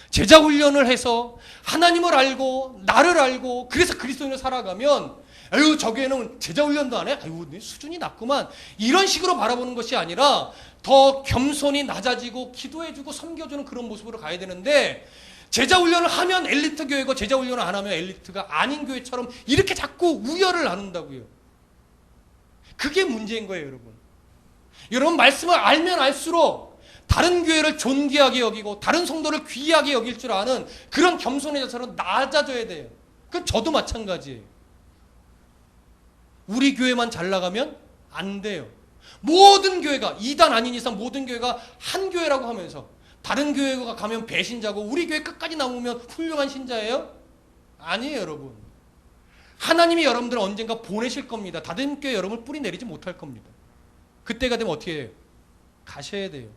제자훈련을 해서 하나님을 알고 나를 알고 그래서 그리스도인으로 살아가면 아유 저 교회는 제자훈련도 안 해? 아유 수준이 낮구만. 이런 식으로 바라보는 것이 아니라 더 겸손히 낮아지고 기도해주고 섬겨주는 그런 모습으로 가야 되는데, 제자훈련을 하면 엘리트 교회고 제자훈련을 안 하면 엘리트가 아닌 교회처럼 이렇게 자꾸 우열을 나눈다고요. 그게 문제인 거예요, 여러분. 여러분 말씀을 알면 알수록 다른 교회를 존귀하게 여기고 다른 성도를 귀하게 여길 줄 아는 그런 겸손의 자세로 낮아져야 돼요. 그건 저도 마찬가지예요. 우리 교회만 잘 나가면 안 돼요. 모든 교회가 이단 아닌 이상 모든 교회가 한 교회라고 하면서 다른 교회가 가면 배신자고 우리 교회 끝까지 남으면 훌륭한 신자예요? 아니에요, 여러분. 하나님이 여러분들을 언젠가 보내실 겁니다. 다른 교회 여러분을 뿌리 내리지 못할 겁니다. 그때가 되면 어떻게 해요? 가셔야 돼요.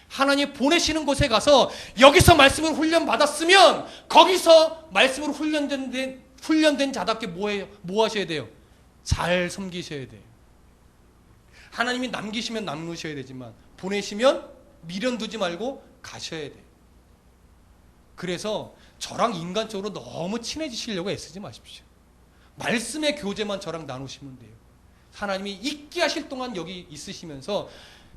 하나님 보내시는 곳에 가서 여기서 말씀을 훈련받았으면 거기서 말씀으로 훈련된 자답게 뭐 하셔야 돼요? 잘 섬기셔야 돼요. 하나님이 남기시면 남으셔야 되지만 보내시면 미련 두지 말고 가셔야 돼요. 그래서 저랑 인간적으로 너무 친해지시려고 애쓰지 마십시오. 말씀의 교제만 저랑 나누시면 돼요. 하나님이 있게 하실 동안 여기 있으시면서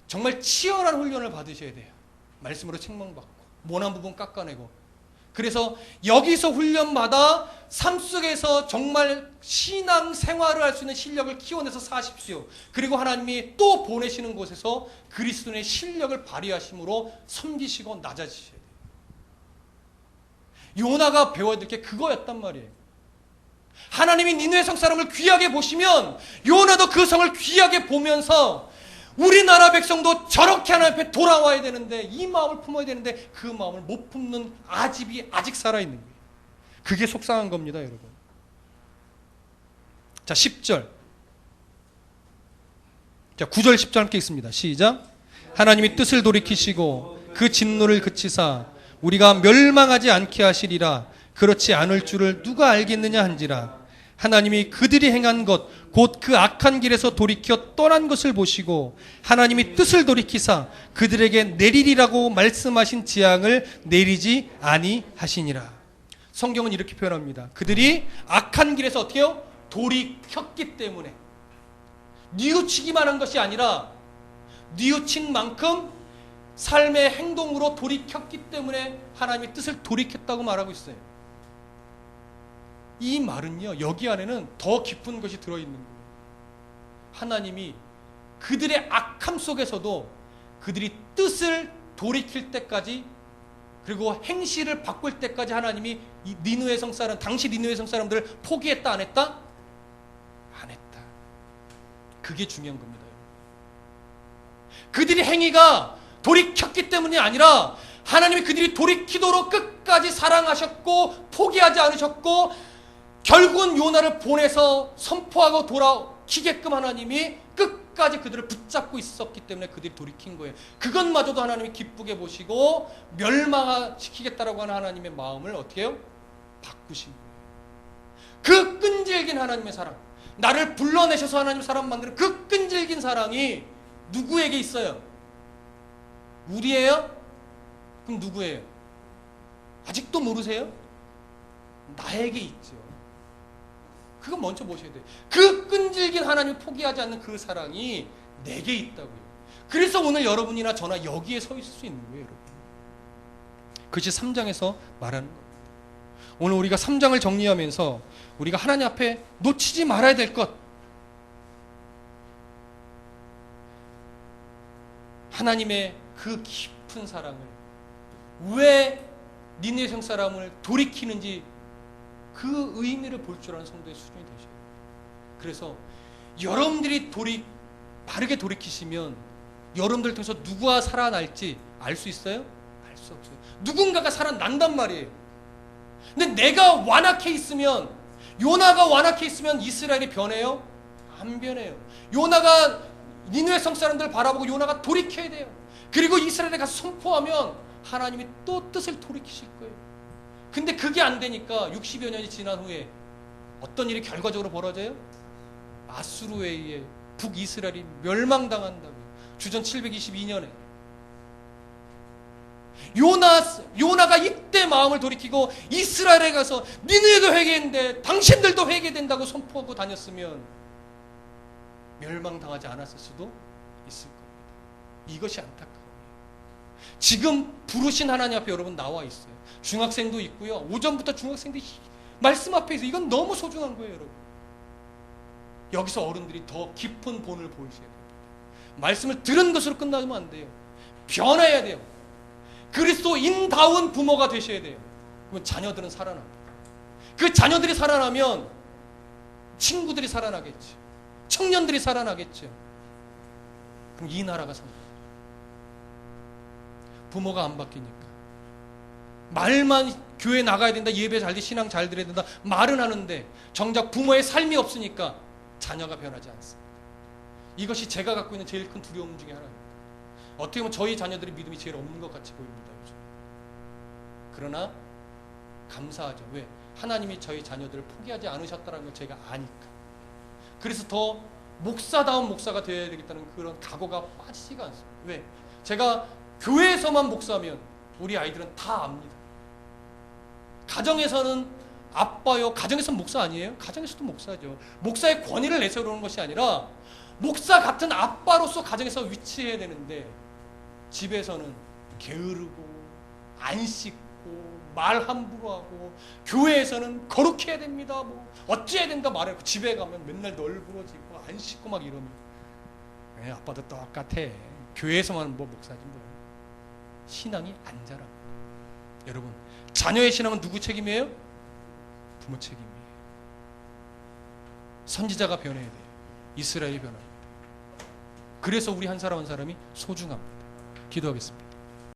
정말 치열한 훈련을 받으셔야 돼요. 말씀으로 책망받고 모난 부분 깎아내고. 그래서 여기서 훈련마다 삶 속에서 정말 신앙 생활을 할 수 있는 실력을 키워내서 사십시오. 그리고 하나님이 또 보내시는 곳에서 그리스도의 실력을 발휘하심으로 섬기시고 낮아지셔야 돼요. 요나가 배워야 될 게 그거였단 말이에요. 하나님이 니느웨 성 사람을 귀하게 보시면 요나도 그 성을 귀하게 보면서 우리나라 백성도 저렇게 하나님 앞에 돌아와야 되는데, 이 마음을 품어야 되는데 그 마음을 못 품는 아집이 아직 살아있는 거예요. 그게 속상한 겁니다, 여러분. 자, 10절. 자, 9절 10절 함께 읽습니다. 시작. 하나님이 뜻을 돌이키시고 그 진노를 그치사 우리가 멸망하지 않게 하시리라. 그렇지 않을 줄을 누가 알겠느냐 한지라. 하나님이 그들이 행한 것 곧 그 악한 길에서 돌이켜 떠난 것을 보시고 하나님이 뜻을 돌이키사 그들에게 내리리라고 말씀하신 재앙을 내리지 아니하시니라. 성경은 이렇게 표현합니다. 그들이 악한 길에서 어떻게 해요? 돌이켰기 때문에. 뉘우치기만 한 것이 아니라 뉘우친 만큼 삶의 행동으로 돌이켰기 때문에 하나님의 뜻을 돌이켰다고 말하고 있어요. 이 말은요, 여기 안에는 더 깊은 것이 들어있는 거예요. 하나님이 그들의 악함 속에서도 그들이 뜻을 돌이킬 때까지, 그리고 행실을 바꿀 때까지 하나님이 니느웨 성 사람, 당시 니느웨 성 사람들을 포기했다 안 했다? 안 했다. 그게 중요한 겁니다. 그들의 행위가 돌이켰기 때문이 아니라 하나님이 그들이 돌이키도록 끝까지 사랑하셨고 포기하지 않으셨고, 결국은 요나를 보내서 선포하고 돌아키게끔 하나님이 끝까지 그들을 붙잡고 있었기 때문에 그들이 돌이킨 거예요. 그것마저도 하나님이 기쁘게 보시고 멸망시키겠다라고 하는 하나님의 마음을 어떻게 해요? 바꾸신 거예요. 그 끈질긴 하나님의 사랑, 나를 불러내셔서 하나님 사람 만드는 그 끈질긴 사랑이 누구에게 있어요? 우리예요? 그럼 누구예요? 아직도 모르세요? 나에게 있죠. 그거 먼저 보셔야 돼요. 그 끈질긴 하나님을 포기하지 않는 그 사랑이 내게 있다고요. 그래서 오늘 여러분이나 저나 여기에 서 있을 수 있는 거예요, 여러분. 그것이 3장에서 말하는 겁니다. 오늘 우리가 3장을 정리하면서 우리가 하나님 앞에 놓치지 말아야 될 것, 하나님의 그 깊은 사랑을, 왜 니느웨 성 사람을 돌이키는지 그 의미를 볼 줄 아는 성도의 수준이 되셔야 돼요. 그래서 여러분들이 바르게 돌이키시면 여러분들 통해서 누가 살아날지 알 수 있어요? 알 수 없어요. 누군가가 살아난단 말이에요. 근데 내가 완악해 있으면, 요나가 완악해 있으면 이스라엘이 변해요? 안 변해요. 요나가 니느웨 성 사람들을 바라보고 요나가 돌이켜야 돼요. 그리고 이스라엘에 가서 선포하면 하나님이 또 뜻을 돌이키실 거예요. 근데 그게 안 되니까 60여 년이 지난 후에 어떤 일이 결과적으로 벌어져요? 아수르에 의해 북이스라엘이 멸망당한다고요. 주전 722년에. 요나가 이때 마음을 돌이키고 이스라엘에 가서 니느웨도 회개했는데 당신들도 회개된다고 선포하고 다녔으면 멸망당하지 않았을 수도 있을 겁니다. 이것이 안타까워요. 지금 부르신 하나님 앞에 여러분 나와 있어요. 중학생도 있고요. 오전부터 중학생들이 말씀 앞에 있어요. 이건 너무 소중한 거예요, 여러분. 여기서 어른들이 더 깊은 본을 보이셔야 됩니다. 말씀을 들은 것으로 끝나면 안 돼요. 변해야 돼요. 그리스도인다운 부모가 되셔야 돼요. 그러면 자녀들은 살아납니다. 그 자녀들이 살아나면 친구들이 살아나겠죠. 청년들이 살아나겠죠. 그럼 이 나라가 삽니다. 부모가 안 바뀌니까. 말만 교회 나가야 된다, 예배 잘 돼, 신앙 잘 드려야 된다 말은 하는데 정작 부모의 삶이 없으니까 자녀가 변하지 않습니다. 이것이 제가 갖고 있는 제일 큰 두려움 중에 하나입니다. 어떻게 보면 저희 자녀들이 믿음이 제일 없는 것 같이 보입니다, 요즘. 그러나 감사하죠. 왜? 하나님이 저희 자녀들을 포기하지 않으셨다는 걸 제가 아니까. 그래서 더 목사다운 목사가 되어야 되겠다는 그런 각오가 빠지지가 않습니다. 왜? 제가 교회에서만 목사하면 우리 아이들은 다 압니다. 가정에서는 아빠요. 가정에서는 목사 아니에요? 가정에서도 목사죠. 목사의 권위를 내세우는 것이 아니라 목사 같은 아빠로서 가정에서 위치해야 되는데 집에서는 게으르고 안 씻고 말 함부로 하고, 교회에서는 거룩해야 됩니다, 뭐 어찌해야 된다 말해요. 집에 가면 맨날 널브러지고 안 씻고 막 이러면 아빠도 똑같아. 교회에서만 뭐 목사지 뭐. 신앙이 안 자랍니다. 여러분, 자녀의 신앙은 누구 책임이에요? 부모 책임이에요. 선지자가 변해야 돼요. 이스라엘이 변합니다. 그래서 우리 한 사람 한 사람이 소중합니다. 기도하겠습니다.